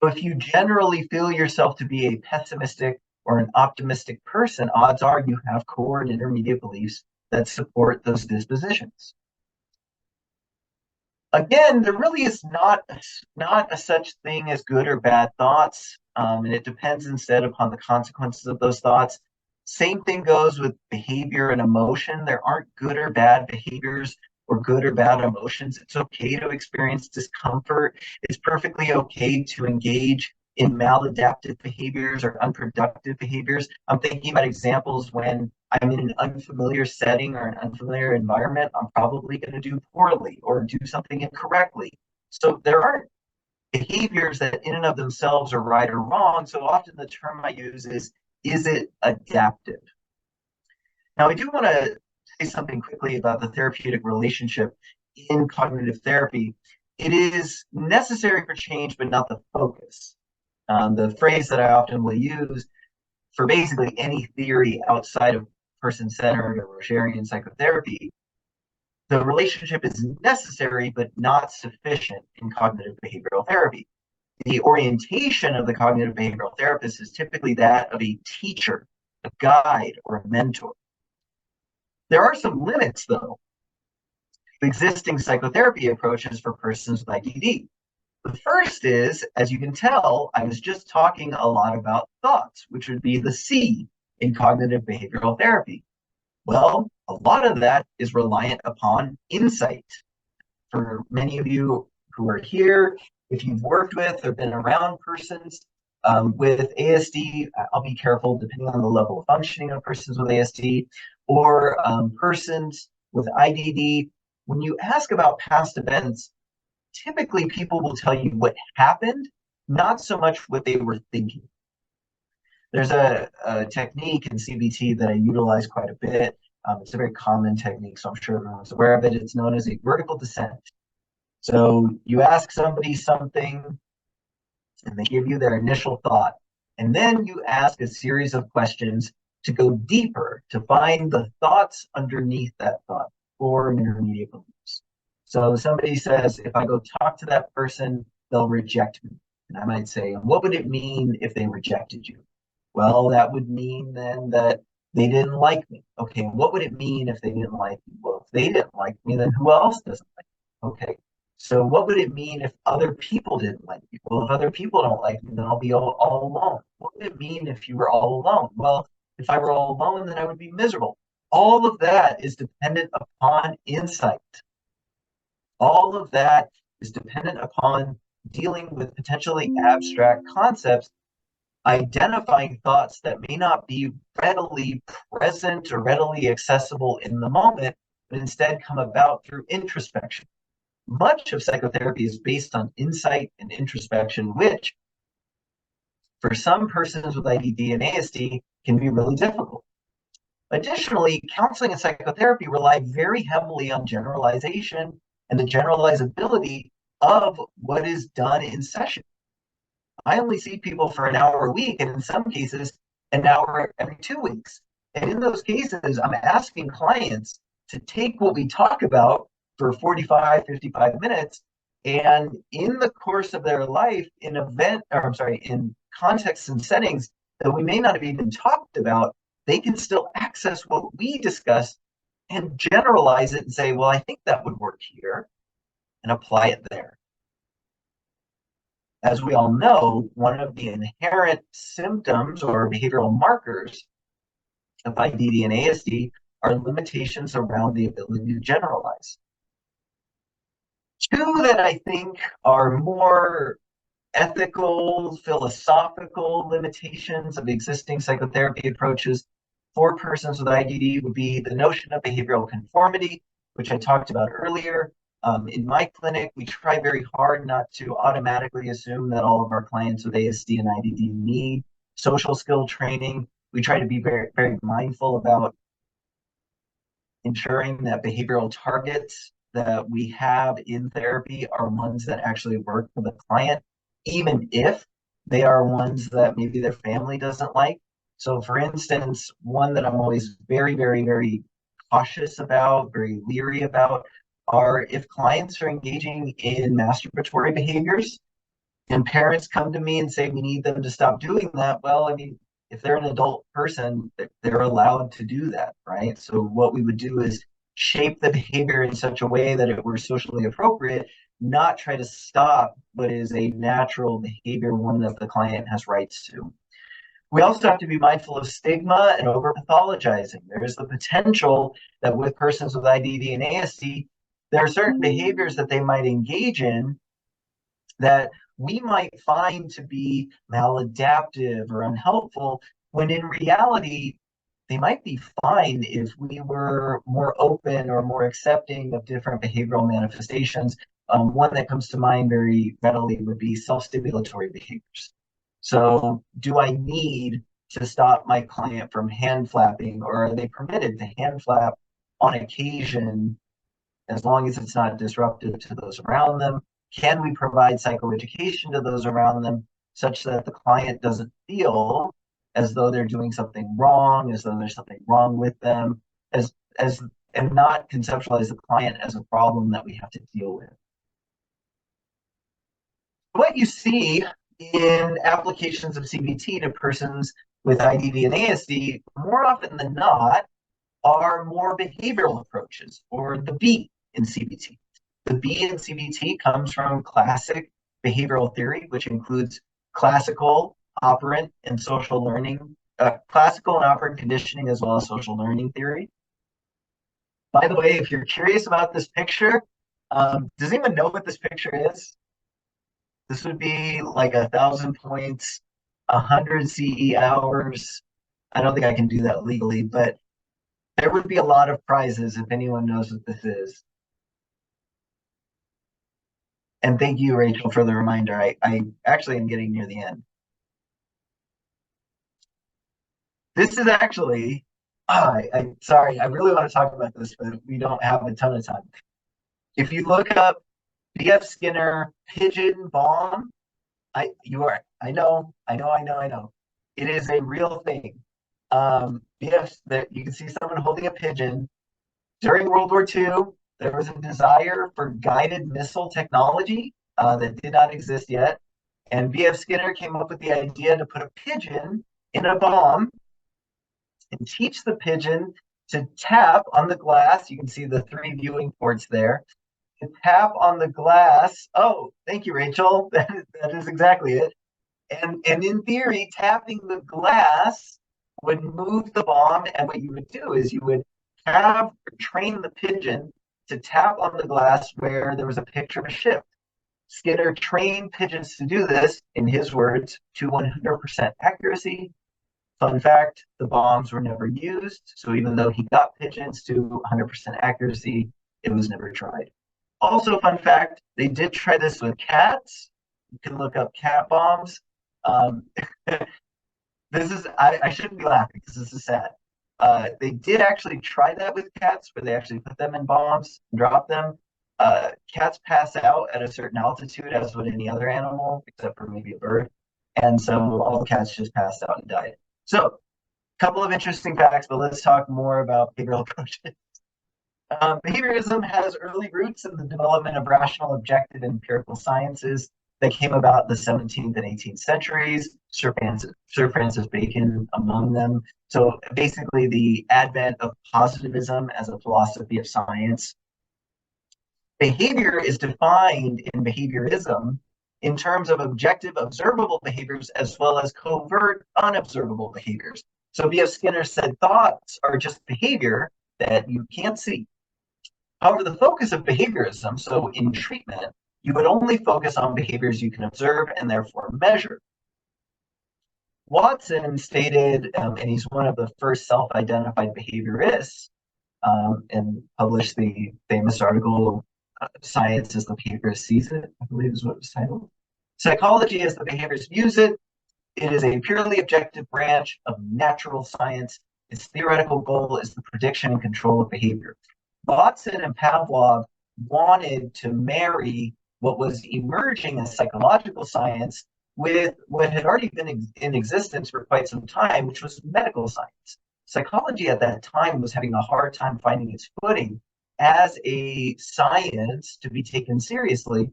So if you generally feel yourself to be a pessimistic or an optimistic person, odds are you have core and intermediate beliefs that support those dispositions. Again, there really is not a such thing as good or bad thoughts, and it depends instead upon the consequences of those thoughts. Same thing goes with behavior and emotion. There aren't good or bad behaviors or good or bad emotions. It's okay to experience discomfort. It's perfectly okay to engage in maladaptive behaviors or unproductive behaviors. I'm thinking about examples when I'm in an unfamiliar setting or an unfamiliar environment, I'm probably going to do poorly or do something incorrectly. So there aren't behaviors that in and of themselves are right or wrong. So often the term I use is it adaptive? Now, I do want to say something quickly about the therapeutic relationship in cognitive therapy. it is necessary for change, but not the focus. The phrase that I often will use for basically any theory outside of person-centered or Rogerian psychotherapy, the relationship is necessary but not sufficient in cognitive behavioral therapy. The orientation of the cognitive behavioral therapist is typically that of a teacher, a guide, or a mentor. There are some limits, though, to existing psychotherapy approaches for persons with IDD. The first is, as you can tell, I was just talking a lot about thoughts, which would be the C in cognitive behavioral therapy. Well, a lot of that is reliant upon insight. For many of you who are here, if you've worked with or been around persons with ASD, I'll be careful depending on the level of functioning of persons with ASD, or persons with IDD, when you ask about past events, typically people will tell you what happened, not so much what they were thinking. There's a technique in CBT that I utilize quite a bit. It's a very common technique, so I'm sure everyone's aware of it. It's known as a vertical descent. So you ask somebody something, and they give you their initial thought. And then you ask a series of questions to go deeper, to find the thoughts underneath that thought, or intermediate beliefs. So somebody says, if I go talk to that person, they'll reject me. And I might say, what would it mean if they rejected you? Well, that would mean then that they didn't like me. Okay, what would it mean if they didn't like me? Well, if they didn't like me, then who else doesn't like me? Okay, so what would it mean if other people didn't like me? Well, if other people don't like me, then I'll be all alone. What would it mean if you were all alone? Well, if I were all alone, then I would be miserable. All of that is dependent upon insight. All of that is dependent upon dealing with potentially abstract concepts, identifying thoughts that may not be readily present or readily accessible in the moment, but instead come about through introspection. Much of psychotherapy is based on insight and introspection, which for some persons with IDD and ASD can be really difficult. Additionally, counseling and psychotherapy rely very heavily on generalization and the generalizability of what is done in session. I only see people for an hour a week, and in some cases, an hour every 2 weeks. And in those cases, I'm asking clients to take what we talk about for 45, 55 minutes, and in the course of their life, in contexts and settings that we may not have even talked about, they can still access what we discussed and generalize it and say, well, I think that would work here, and apply it there. As we all know, one of the inherent symptoms or behavioral markers of IDD and ASD are limitations around the ability to generalize. Two that I think are more ethical, philosophical limitations of existing psychotherapy approaches for persons with IDD would be the notion of behavioral conformity, which I talked about earlier. In my clinic, we try very hard not to automatically assume that all of our clients with ASD and IDD need social skill training. We try to be very, very mindful about ensuring that behavioral targets that we have in therapy are ones that actually work for the client, even if they are ones that maybe their family doesn't like. So for instance, one that I'm always very, very, very cautious about, very leery about, are if clients are engaging in masturbatory behaviors and parents come to me and say we need them to stop doing that. Well, I mean, if they're an adult person, they're allowed to do that, right? So what we would do is shape the behavior in such a way that it were socially appropriate, not try to stop what is a natural behavior, one that the client has rights to. We also have to be mindful of stigma and over-pathologizing. There is the potential that with persons with IDD and ASD, there are certain behaviors that they might engage in that we might find to be maladaptive or unhelpful, when in reality, they might be fine if we were more open or more accepting of different behavioral manifestations. One that comes to mind very readily would be self-stimulatory behaviors. So do I need to stop my client from hand flapping, or are they permitted to hand flap on occasion as long as it's not disruptive to those around them? Can we provide psychoeducation to those around them such that the client doesn't feel as though they're doing something wrong, as though there's something wrong with them, as and not conceptualize the client as a problem that we have to deal with. What you see in applications of CBT to persons with IDD and ASD, more often than not, are more behavioral approaches, or the B in CBT. The B in CBT comes from classic behavioral theory, which includes classical, operant, and social learning, classical and operant conditioning, as well as social learning theory. By the way, if you're curious about this picture, does anyone know what this picture is? This would be like 1,000 points, 100 CE hours. I don't think I can do that legally, but there would be a lot of prizes if anyone knows what this is. And thank you, Rachel, for the reminder. I actually am getting near the end. This is actually, sorry, I really want to talk about this, but we don't have a ton of time. If you look up B.F. Skinner pigeon bomb, I know. It is a real thing. That you can see someone holding a pigeon. During World War II, there was a desire for guided missile technology that did not exist yet. And B.F. Skinner came up with the idea to put a pigeon in a bomb and teach the pigeon to tap on the glass. You can see the 3 viewing ports there. To tap on the glass. Oh, thank you, Rachel. That is exactly it. And in theory, tapping the glass would move the bomb. And what you would do is you would train the pigeon to tap on the glass where there was a picture of a ship. Skinner trained pigeons to do this, in his words, to 100% accuracy. Fun fact, the bombs were never used. So even though he got pigeons to 100% accuracy, it was never tried. Also, fun fact, they did try this with cats. You can look up cat bombs. This is, I shouldn't be laughing because this is sad. They did actually try that with cats, where they actually put them in bombs and drop them. Cats pass out at a certain altitude, as would any other animal, except for maybe a bird. And so all the cats just passed out and died. So, a couple of interesting facts, but let's talk more about behavioral approaches. Behaviorism has early roots in the development of rational, objective, and empirical sciences that came about in the 17th and 18th centuries, Sir Francis Bacon among them. So basically the advent of positivism as a philosophy of science. Behavior is defined in behaviorism in terms of objective observable behaviors as well as covert unobservable behaviors. So B.F. Skinner said thoughts are just behavior that you can't see. However, the focus of behaviorism, so in treatment, you would only focus on behaviors you can observe and therefore measure. Watson stated, and he's one of the first self-identified behaviorists, and published the famous article, Science as the Behaviorist Sees It, I believe is what it was titled. Psychology as the behaviorist views it. It is a purely objective branch of natural science. Its theoretical goal is the prediction and control of behavior. Watson and Pavlov wanted to marry what was emerging as psychological science with what had already been in existence for quite some time, which was medical science. Psychology at that time was having a hard time finding its footing as a science to be taken seriously.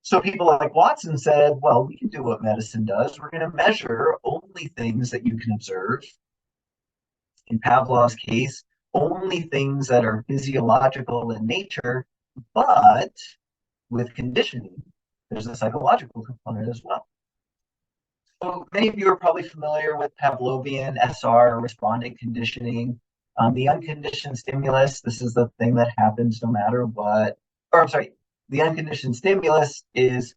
So people like Watson said, well, we can do what medicine does. We're going to measure only things that you can observe. In Pavlov's case, only things that are physiological in nature, but with conditioning, there's a psychological component as well. So many of you are probably familiar with Pavlovian SR, respondent conditioning. The unconditioned stimulus, this is the thing that happens no matter what, or I'm sorry, the unconditioned stimulus is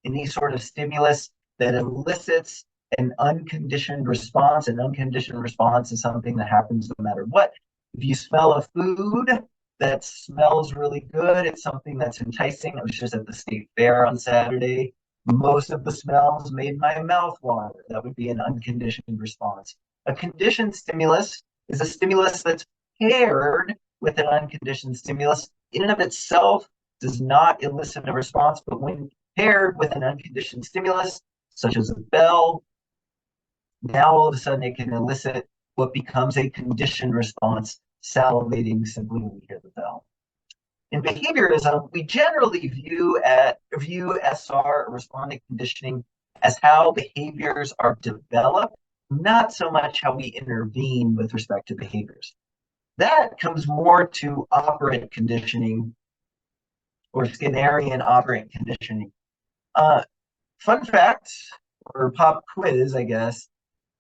any sort of stimulus that elicits an unconditioned response. An unconditioned response is something that happens no matter what. If you smell a food that smells really good, it's something that's enticing. I was just at the state fair on Saturday. Most of the smells made my mouth water. That would be an unconditioned response. A conditioned stimulus is a stimulus that's paired with an unconditioned stimulus. In and of itself, does not elicit a response, but when paired with an unconditioned stimulus, such as a bell, now all of a sudden it can elicit what becomes a conditioned response, salivating simply when we hear the bell. In behaviorism, we generally view SR, responding conditioning, as how behaviors are developed, not so much how we intervene with respect to behaviors. That comes more to operant conditioning or Skinnerian operant conditioning. Fun fact, or pop quiz, I guess.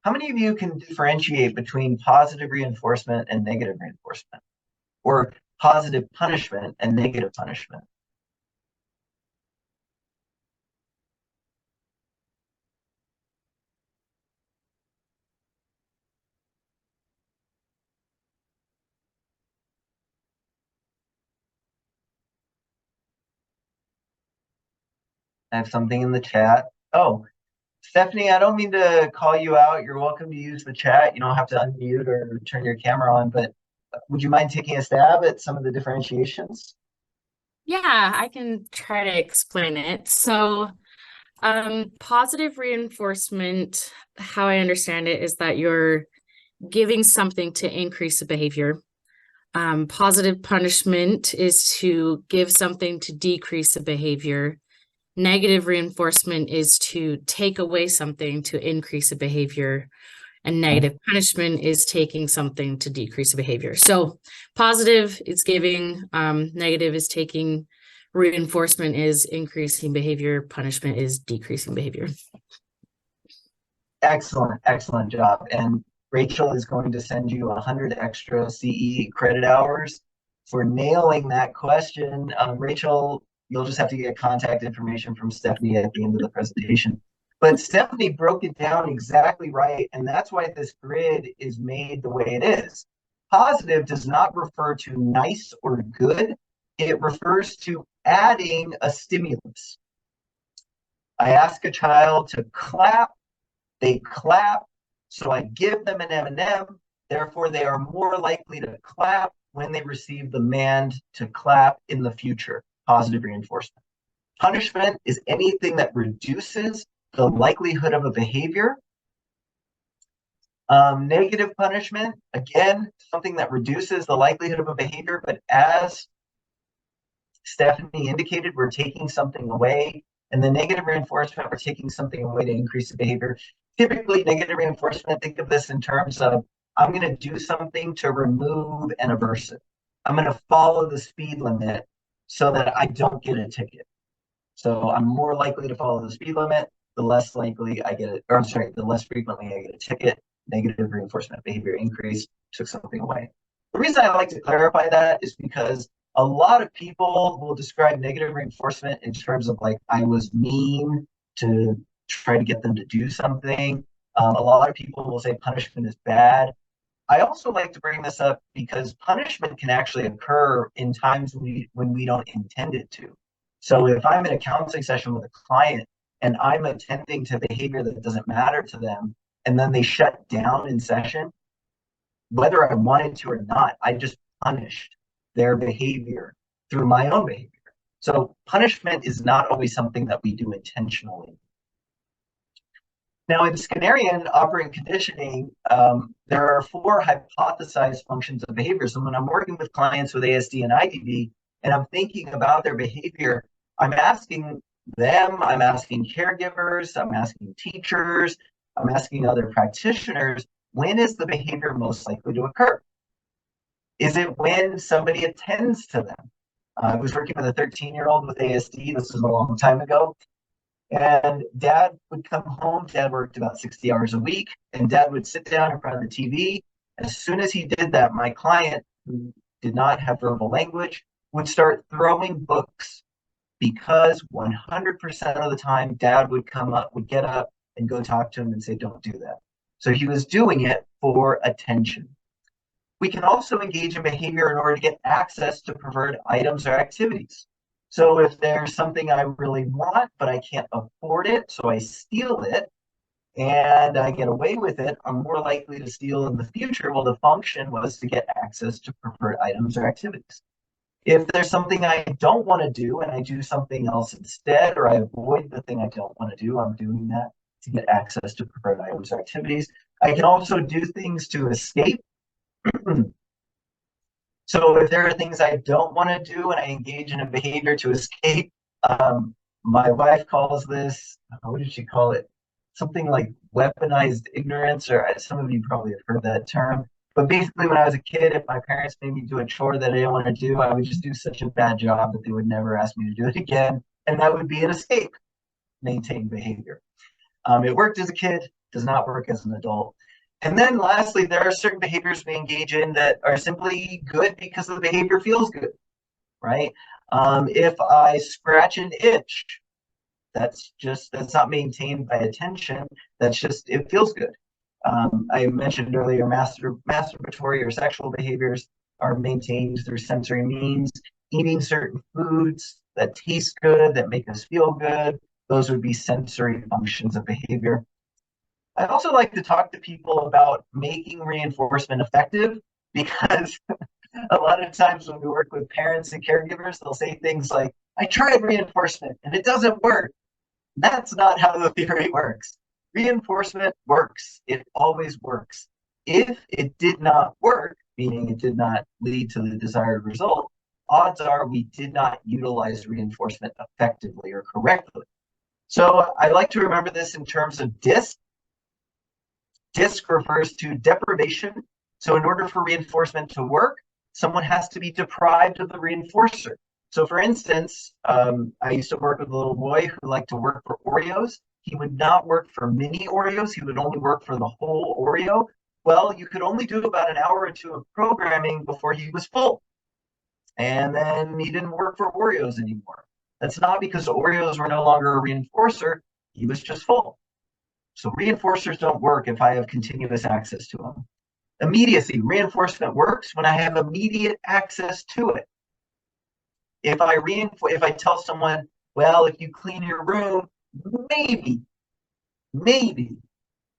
How many of you can differentiate between positive reinforcement and negative reinforcement? Or positive punishment and negative punishment? I have something in the chat. Oh, Stephanie, I don't mean to call you out. You're welcome to use the chat. You don't have to unmute or turn your camera on, but would you mind taking a stab at some of the differentiations? Yeah, I can try to explain it. So, positive reinforcement, how I understand it, is that you're giving something to increase a behavior. Positive punishment is to give something to decrease a behavior. Negative reinforcement is to take away something to increase a behavior. And negative punishment is taking something to decrease a behavior. So positive is giving, negative is taking, reinforcement is increasing behavior, punishment is decreasing behavior. Excellent, excellent job. And Rachel is going to send you 100 extra CE credit hours for nailing that question. Rachel, you'll just have to get contact information from Stephanie at the end of the presentation. But Stephanie broke it down exactly right, and that's why this grid is made the way it is. Positive does not refer to nice or good. It refers to adding a stimulus. I ask a child to clap, they clap, so I give them an M&M, therefore they are more likely to clap when they receive the command to clap in the future. Positive reinforcement. Punishment is anything that reduces the likelihood of a behavior. Negative punishment, again, something that reduces the likelihood of a behavior, but as Stephanie indicated, we're taking something away. And the negative reinforcement, we're taking something away to increase the behavior. Typically, negative reinforcement, think of this in terms of, I'm going to do something to remove an aversive. I'm going to follow the speed limit so that I don't get a ticket. So I'm more likely to follow the speed limit, the less likely I get it, or I'm sorry, the less frequently I get a ticket. Negative reinforcement behavior increase, took something away. The reason I like to clarify that is because a lot of people will describe negative reinforcement in terms of like, I was mean to try to get them to do something. A lot of people will say punishment is bad. I also like to bring this up because punishment can actually occur in times when we don't intend it to. So if I'm in a counseling session with a client and I'm attending to behavior that doesn't matter to them, and then they shut down in session, whether I wanted to or not, I just punished their behavior through my own behavior. So punishment is not always something that we do intentionally. Now in Skinnerian operant conditioning, there are 4 hypothesized functions of behavior. So when I'm working with clients with ASD and IDD, and I'm thinking about their behavior, I'm asking them, I'm asking caregivers, I'm asking teachers, I'm asking other practitioners, when is the behavior most likely to occur? Is it when somebody attends to them? I was working with a 13-year-old with ASD, this was a long time ago, and dad would come home, dad worked about 60 hours a week, and dad would sit down in front of the TV. As soon as he did that, my client, who did not have verbal language, would start throwing books because 100% of the time dad would get up and go talk to him and say, don't do that. So he was doing it for attention. We can also engage in behavior in order to get access to preferred items or activities. So if there's something I really want, but I can't afford it, so I steal it and I get away with it, I'm more likely to steal in the future. Well, the function was to get access to preferred items or activities. If there's something I don't want to do and I do something else instead, or I avoid the thing I don't want to do, I'm doing that to get access to preferred items or activities. I can also do things to escape. So if there are things I don't want to do and I engage in a behavior to escape, my wife calls this, what did she call it? Something like weaponized ignorance, or some of you probably have heard that term. But basically, when I was a kid, if my parents made me do a chore that I didn't want to do, I would just do such a bad job that they would never ask me to do it again. And that would be an escape maintained behavior. It worked as a kid, does not work as an adult. And then lastly, there are certain behaviors we engage in that are simply good because the behavior feels good, right? If I scratch an itch, that's not maintained by attention. That's just, it feels good. I mentioned earlier, masturbatory or sexual behaviors are maintained through sensory means. Eating certain foods that taste good, that make us feel good, those would be sensory functions of behavior. I also like to talk to people about making reinforcement effective, because a lot of times when we work with parents and caregivers, they'll say things like, I tried reinforcement and it doesn't work. That's not how the theory works. Reinforcement works. It always works. If it did not work, meaning it did not lead to the desired result, odds are we did not utilize reinforcement effectively or correctly. So I like to remember this in terms of DISC. DISC refers to deprivation. So in order for reinforcement to work, someone has to be deprived of the reinforcer. So for instance, I used to work with a little boy who liked to work for Oreos. He would not work for mini Oreos. He would only work for the whole Oreo. Well, you could only do about an hour or two of programming before he was full. And then he didn't work for Oreos anymore. That's not because Oreos were no longer a reinforcer. He was just full. So reinforcers don't work if I have continuous access to them. Immediacy, reinforcement works when I have immediate access to it. If I tell someone, well, if you clean your room, maybe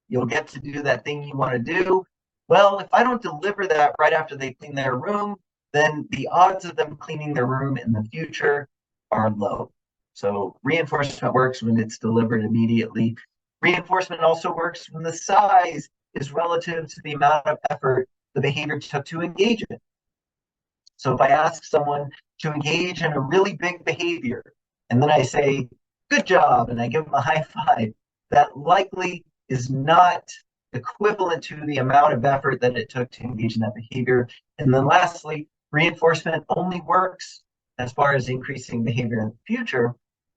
you'll get to do that thing you want to do. Well, if I don't deliver that right after they clean their room, then the odds of them cleaning their room in the future are low. So reinforcement works when it's delivered immediately. Reinforcement also works when the size is relative to the amount of effort the behavior took to engage in. So if I ask someone to engage in a really big behavior, and then I say, good job, and I give them a high five, that likely is not equivalent to the amount of effort that it took to engage in that behavior. And then lastly, reinforcement only works as far as increasing behavior in the future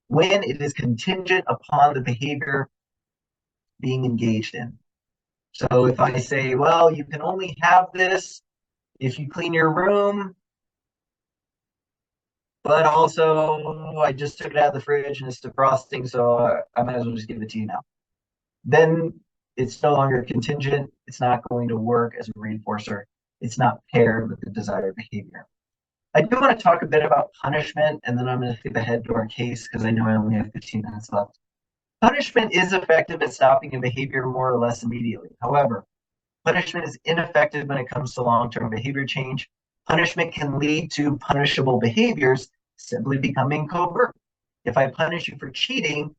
when it is contingent upon the behavior being engaged in. So if I say, well, you can only have this if you clean your room, but also I just took it out of the fridge and it's defrosting, so I might as well just give it to you now. Then it's no longer contingent. It's not going to work as a reinforcer. It's not paired with the desired behavior. I do want to talk a bit about punishment, and then I'm going to skip ahead to our case because I know I only have 15 minutes left. Punishment is effective at stopping a behavior more or less immediately. However, punishment is ineffective when it comes to long-term behavior change. Punishment can lead to punishable behaviors simply becoming covert. If I punish you for cheating,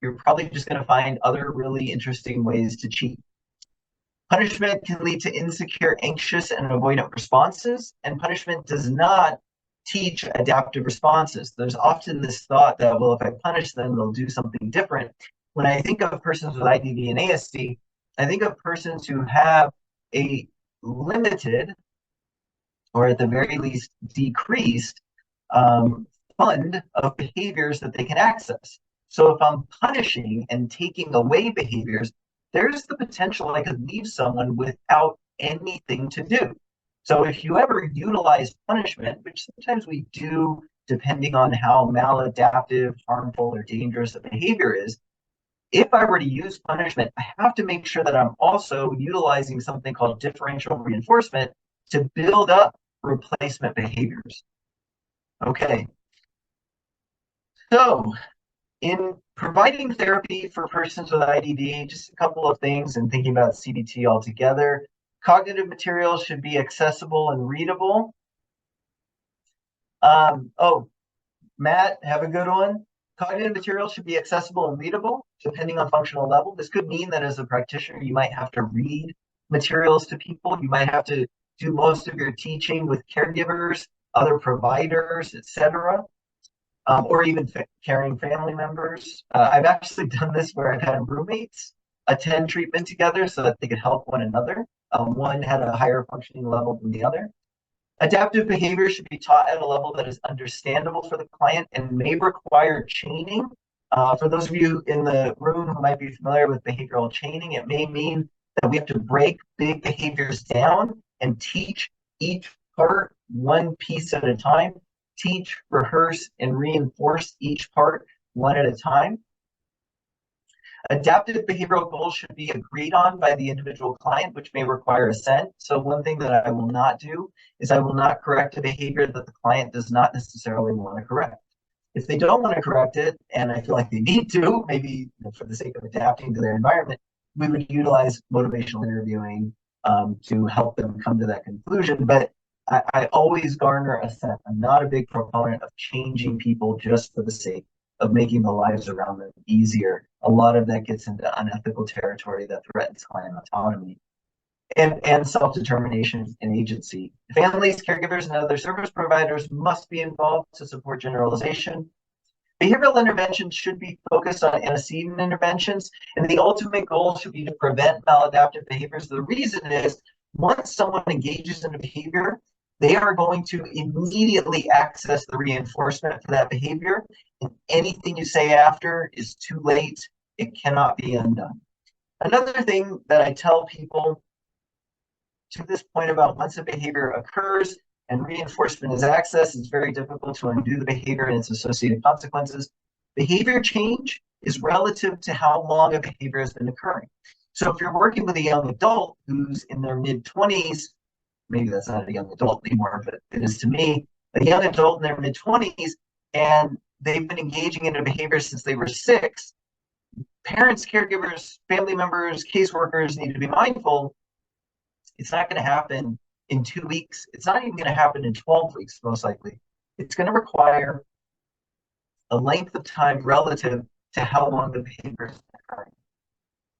you're probably just going to find other really interesting ways to cheat. Punishment can lead to insecure, anxious, and avoidant responses, and punishment does not teach adaptive responses. There's often this thought that, well, if I punish them, they'll do something different. When I think of persons with IDD and ASD, I think of persons who have a limited, or at the very least decreased, fund of behaviors that they can access. So if I'm punishing and taking away behaviors, there's the potential I could leave someone without anything to do. So if you ever utilize punishment, which sometimes we do, depending on how maladaptive, harmful, or dangerous the behavior is, if I were to use punishment, I have to make sure that I'm also utilizing something called differential reinforcement to build up replacement behaviors. Okay. So in providing therapy for persons with IDD, just a couple of things and thinking about CBT altogether. Cognitive materials should be accessible and readable. Oh, Matt, have a good one. Cognitive material should be accessible and readable, depending on functional level. This could mean that as a practitioner, you might have to read materials to people. You might have to do most of your teaching with caregivers, other providers, etc., or even caring family members. I've actually done this where I've had roommates attend treatment together so that they could help one another. One had a higher functioning level than the other. Adaptive behavior should be taught at a level that is understandable for the client and may require chaining. For those of you in the room who might be familiar with behavioral chaining, it may mean that we have to break big behaviors down and teach each part one piece at a time, teach, rehearse, and reinforce each part one at a time. Adaptive behavioral goals should be agreed on by the individual client, which may require assent. So one thing that I will not do is I will not correct a behavior that the client does not necessarily want to correct. If they don't want to correct it, and I feel like they need to, maybe for the sake of adapting to their environment, we would utilize motivational interviewing to help them come to that conclusion. But I always garner assent. I'm not a big proponent of changing people just for the sake of making the lives around them easier. A lot of that gets into unethical territory that threatens client autonomy and self-determination and agency. Families, caregivers, and other service providers must be involved to support generalization. Behavioral interventions should be focused on antecedent interventions, and the ultimate goal should be to prevent maladaptive behaviors. The reason is, once someone engages in a behavior, they are going to immediately access the reinforcement for that behavior, and anything you say after is too late. It cannot be undone. Another thing that I tell people to this point about once a behavior occurs and reinforcement is accessed, it's very difficult to undo the behavior and its associated consequences. Behavior change is relative to how long a behavior has been occurring. So if you're working with a young adult who's in their mid-20s, maybe that's not a young adult anymore, but it is to me, a young adult in their mid-20s, and they've been engaging in a behavior since they were 6, parents, caregivers, family members, caseworkers need to be mindful. It's not going to happen in 2 weeks. It's not even going to happen in 12 weeks, most likely. It's going to require a length of time relative to how long the behavior is occurring.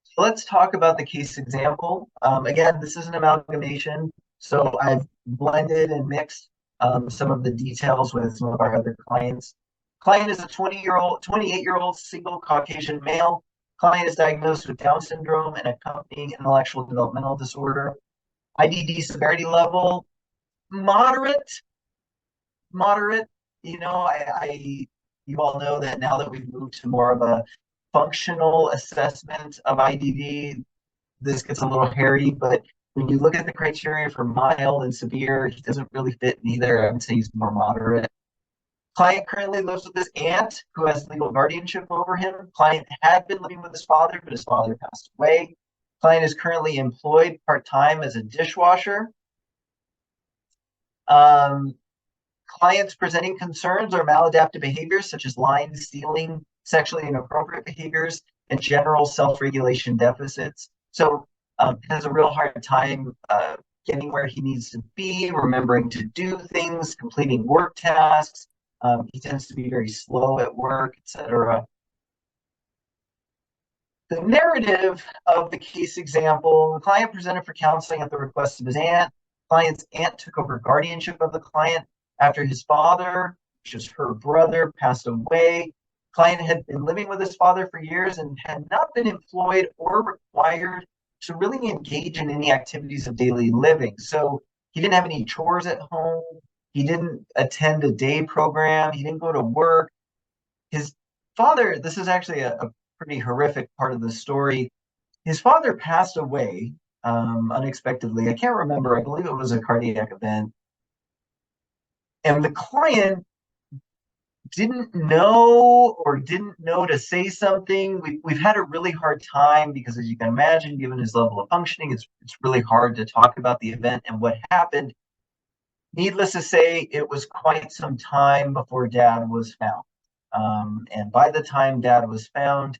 So let's talk about the case example. Again, this is an amalgamation. So I've blended and mixed some of the details with some of our other clients. Client is a 28-year-old single Caucasian male. Client is diagnosed with Down syndrome and accompanying intellectual developmental disorder. IDD severity level, moderate. You know, you all know that now that we've moved to more of a functional assessment of IDD, this gets a little hairy, but when you look at the criteria for mild and severe, he doesn't really fit in either. I would say he's more moderate. Client currently lives with his aunt, who has legal guardianship over him. Client had been living with his father, but his father passed away. Client is currently employed part-time as a dishwasher. Clients presenting concerns are maladaptive behaviors such as lying, stealing, sexually inappropriate behaviors, and general self-regulation deficits. So has a real hard time getting where he needs to be, remembering to do things, completing work tasks. He tends to be very slow at work, etc. The narrative of the case example: the client presented for counseling at the request of his aunt. Client's aunt took over guardianship of the client after his father, which is her brother, passed away. Client had been living with his father for years and had not been employed or required to really engage in any activities of daily living. So he didn't have any chores at home. He didn't attend a day program. He didn't go to work. His father, this is actually a pretty horrific part of the story. His father passed away unexpectedly. I can't remember. I believe it was a cardiac event. And the client didn't know to say something. We've had a really hard time because, as you can imagine, given his level of functioning, it's really hard to talk about the event and what happened. Needless to say, it was quite some time before Dad was found. And by the time Dad was found,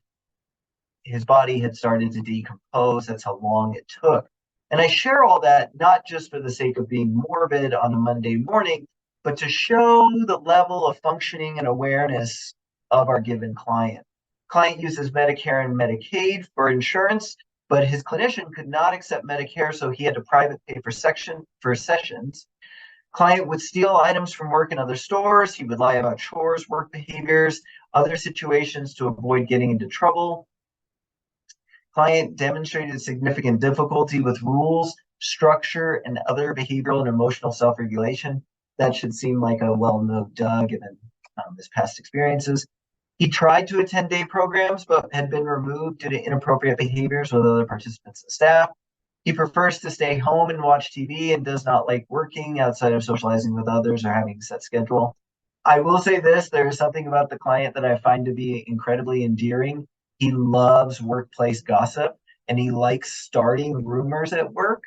his body had started to decompose. That's how long it took. And I share all that not just for the sake of being morbid on a Monday morning, but to show the level of functioning and awareness of our given client. Client uses Medicare and Medicaid for insurance, but his clinician could not accept Medicare, so he had to private pay for sessions. Client would steal items from work in other stores. He would lie about chores, work behaviors, other situations to avoid getting into trouble. Client demonstrated significant difficulty with rules, structure, and other behavioral and emotional self-regulation. That should seem like a well-known duh given his past experiences. He tried to attend day programs, but had been removed due to inappropriate behaviors with other participants and staff. He prefers to stay home and watch TV and does not like working outside of socializing with others or having a set schedule. I will say this, there is something about the client that I find to be incredibly endearing. He loves workplace gossip and he likes starting rumors at work,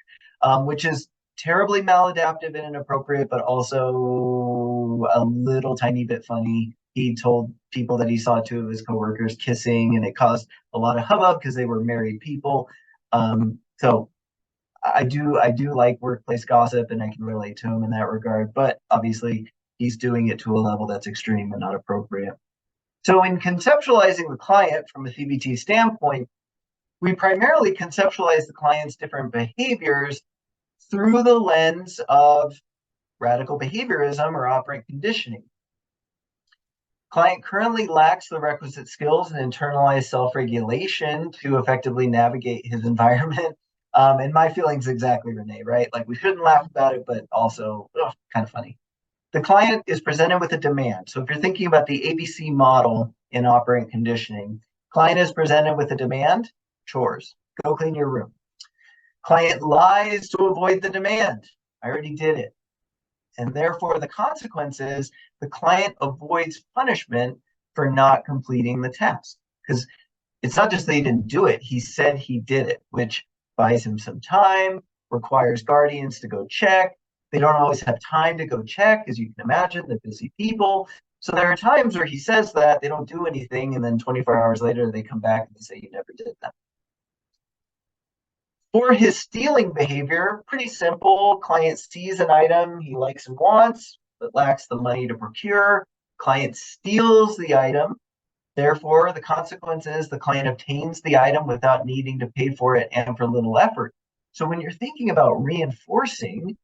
which is terribly maladaptive and inappropriate, but also a little tiny bit funny. He told people that he saw two of his coworkers kissing, and it caused a lot of hubbub because they were married people. So I do like workplace gossip, and I can relate to him in that regard. But obviously, he's doing it to a level that's extreme and not appropriate. So in conceptualizing the client from a CBT standpoint, we primarily conceptualize the client's different behaviors through the lens of radical behaviorism or operant conditioning. Client currently lacks the requisite skills and internalized self-regulation to effectively navigate his environment. And my feelings exactly, Renee, right? Like we shouldn't laugh about it, but also kind of funny. The client is presented with a demand. So if you're thinking about the ABC model in operant conditioning, client is presented with a demand, chores, go clean your room. Client lies to avoid the demand. I already did it. And therefore, the consequence is the client avoids punishment for not completing the task. Because it's not just that he didn't do it, he said he did it, which buys him some time, requires guardians to go check. They don't always have time to go check, as you can imagine, they're busy people. So there are times where he says that, they don't do anything, and then 24 hours later, they come back and they say, you never did that. For his stealing behavior, pretty simple. Client sees an item he likes and wants, but lacks the money to procure. Client steals the item. Therefore, the consequence is the client obtains the item without needing to pay for it and for little effort. So when you're thinking about reinforcing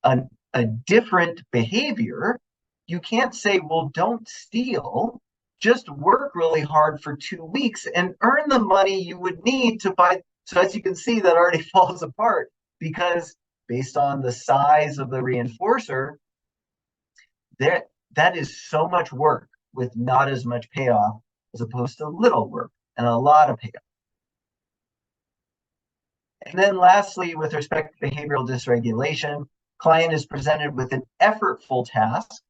a different behavior, you can't say, well, don't steal. Just work really hard for 2 weeks and earn the money you would need to buy. So as you can see, that already falls apart because based on the size of the reinforcer, that is so much work with not as much payoff as opposed to little work and a lot of payoff. And then lastly, with respect to behavioral dysregulation, client is presented with an effortful task.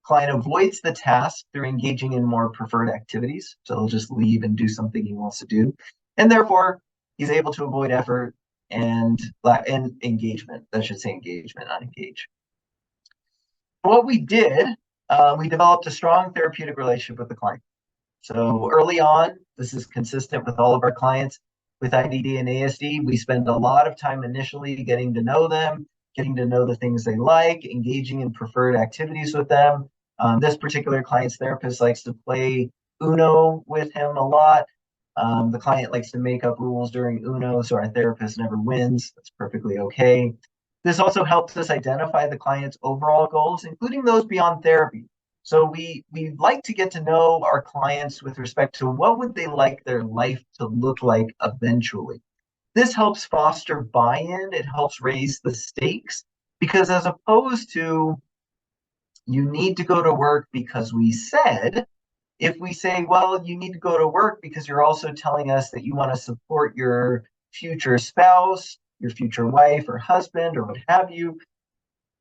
Client avoids the task through engaging in more preferred activities. So he'll just leave and do something he wants to do. And therefore, he's able to avoid effort and engagement. I should say engagement, not engage. What we did, we developed a strong therapeutic relationship with the client. So early on, this is consistent with all of our clients with IDD and ASD. We spend a lot of time initially getting to know them, getting to know the things they like, engaging in preferred activities with them. This particular client's therapist likes to play Uno with him a lot. The client likes to make up rules during Uno, so our therapist never wins. That's perfectly okay. This also helps us identify the client's overall goals, including those beyond therapy. So we like to get to know our clients with respect to what would they like their life to look like eventually. This helps foster buy-in. It helps raise the stakes because as opposed to you need to go to work because we said, if we say, well, you need to go to work because you're also telling us that you want to support your future spouse, your future wife or husband or what have you,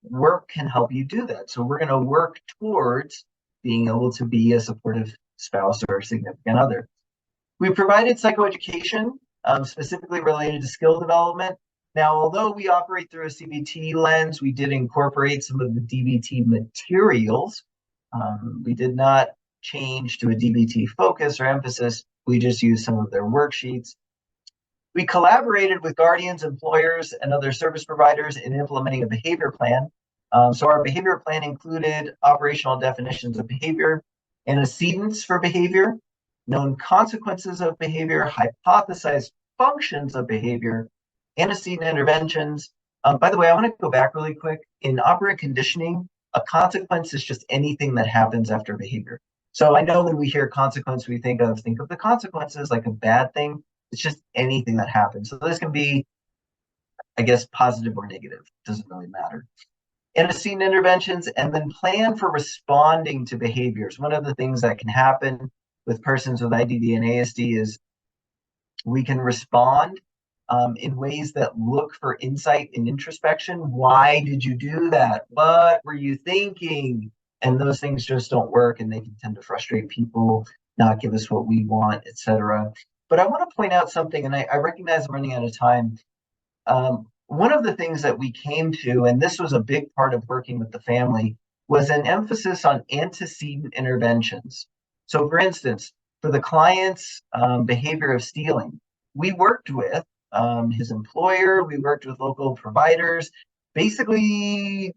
work can help you do that. So we're going to work towards being able to be a supportive spouse or significant other. We provided psychoeducation, specifically related to skill development. Now, although we operate through a CBT lens, we did incorporate some of the DBT materials. We did not change to a DBT focus or emphasis. We just used some of their worksheets. We collaborated with guardians, employers, and other service providers in implementing a behavior plan. So our behavior plan included operational definitions of behavior, antecedents for behavior, known consequences of behavior, hypothesized functions of behavior, antecedent interventions. By the way, I want to go back really quick. In operant conditioning, a consequence is just anything that happens after behavior. So I know when we hear consequence, we think of the consequences like a bad thing. It's just anything that happens. So this can be, I guess, positive or negative. Doesn't really matter. Antecedent interventions, and then plan for responding to behaviors. One of the things that can happen with persons with IDD and ASD is we can respond in ways that look for insight and introspection. Why did you do that? What were you thinking? And those things just don't work, and they can tend to frustrate people, not give us what we want, etc. But I want to point out something, and I recognize I'm running out of time. One of the things that we came to, and this was a big part of working with the family, was an emphasis on antecedent interventions. So for instance, for the client's behavior of stealing, we worked with his employer, we worked with local providers. Basically,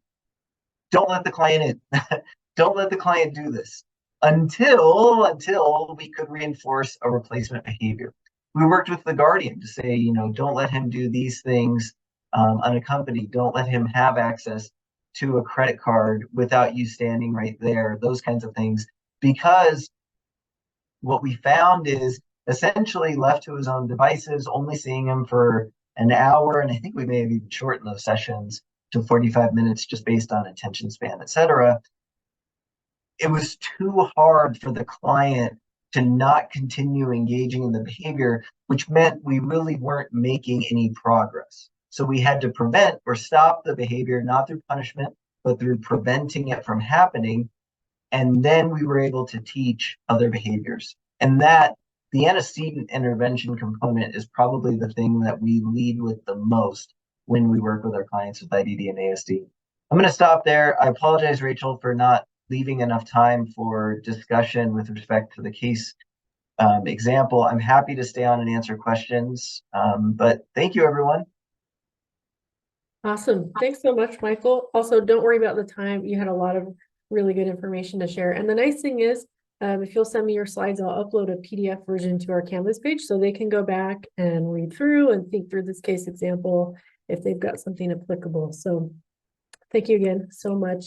don't let the client in. Don't let the client do this until we could reinforce a replacement behavior. We worked with the guardian to say, don't let him do these things unaccompanied. Don't let him have access to a credit card without you standing right there, those kinds of things. Because what we found is essentially left to his own devices, only seeing him for an hour. And I think we may have even shortened those sessions to 45 minutes just based on attention span, etc. It was too hard for the client to not continue engaging in the behavior, which meant we really weren't making any progress. So we had to prevent or stop the behavior, not through punishment, but through preventing it from happening. And then we were able to teach other behaviors. And that the antecedent intervention component is probably the thing that we lead with the most when we work with our clients with IDD and ASD. I'm going to stop there. I apologize, Rachel, for not leaving enough time for discussion with respect to the case example. I'm happy to stay on and answer questions, but thank you, everyone. Awesome. Thanks so much, Michael. Also, don't worry about the time. You had a lot of really good information to share. And the nice thing is, if you'll send me your slides, I'll upload a PDF version to our Canvas page so they can go back and read through and think through this case example if they've got something applicable. So thank you again so much.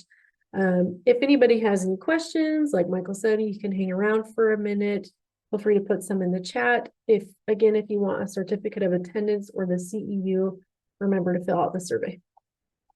If anybody has any questions, like Michael said, you can hang around for a minute. Feel free to put some in the chat. If you want a certificate of attendance or the CEU, remember to fill out the survey.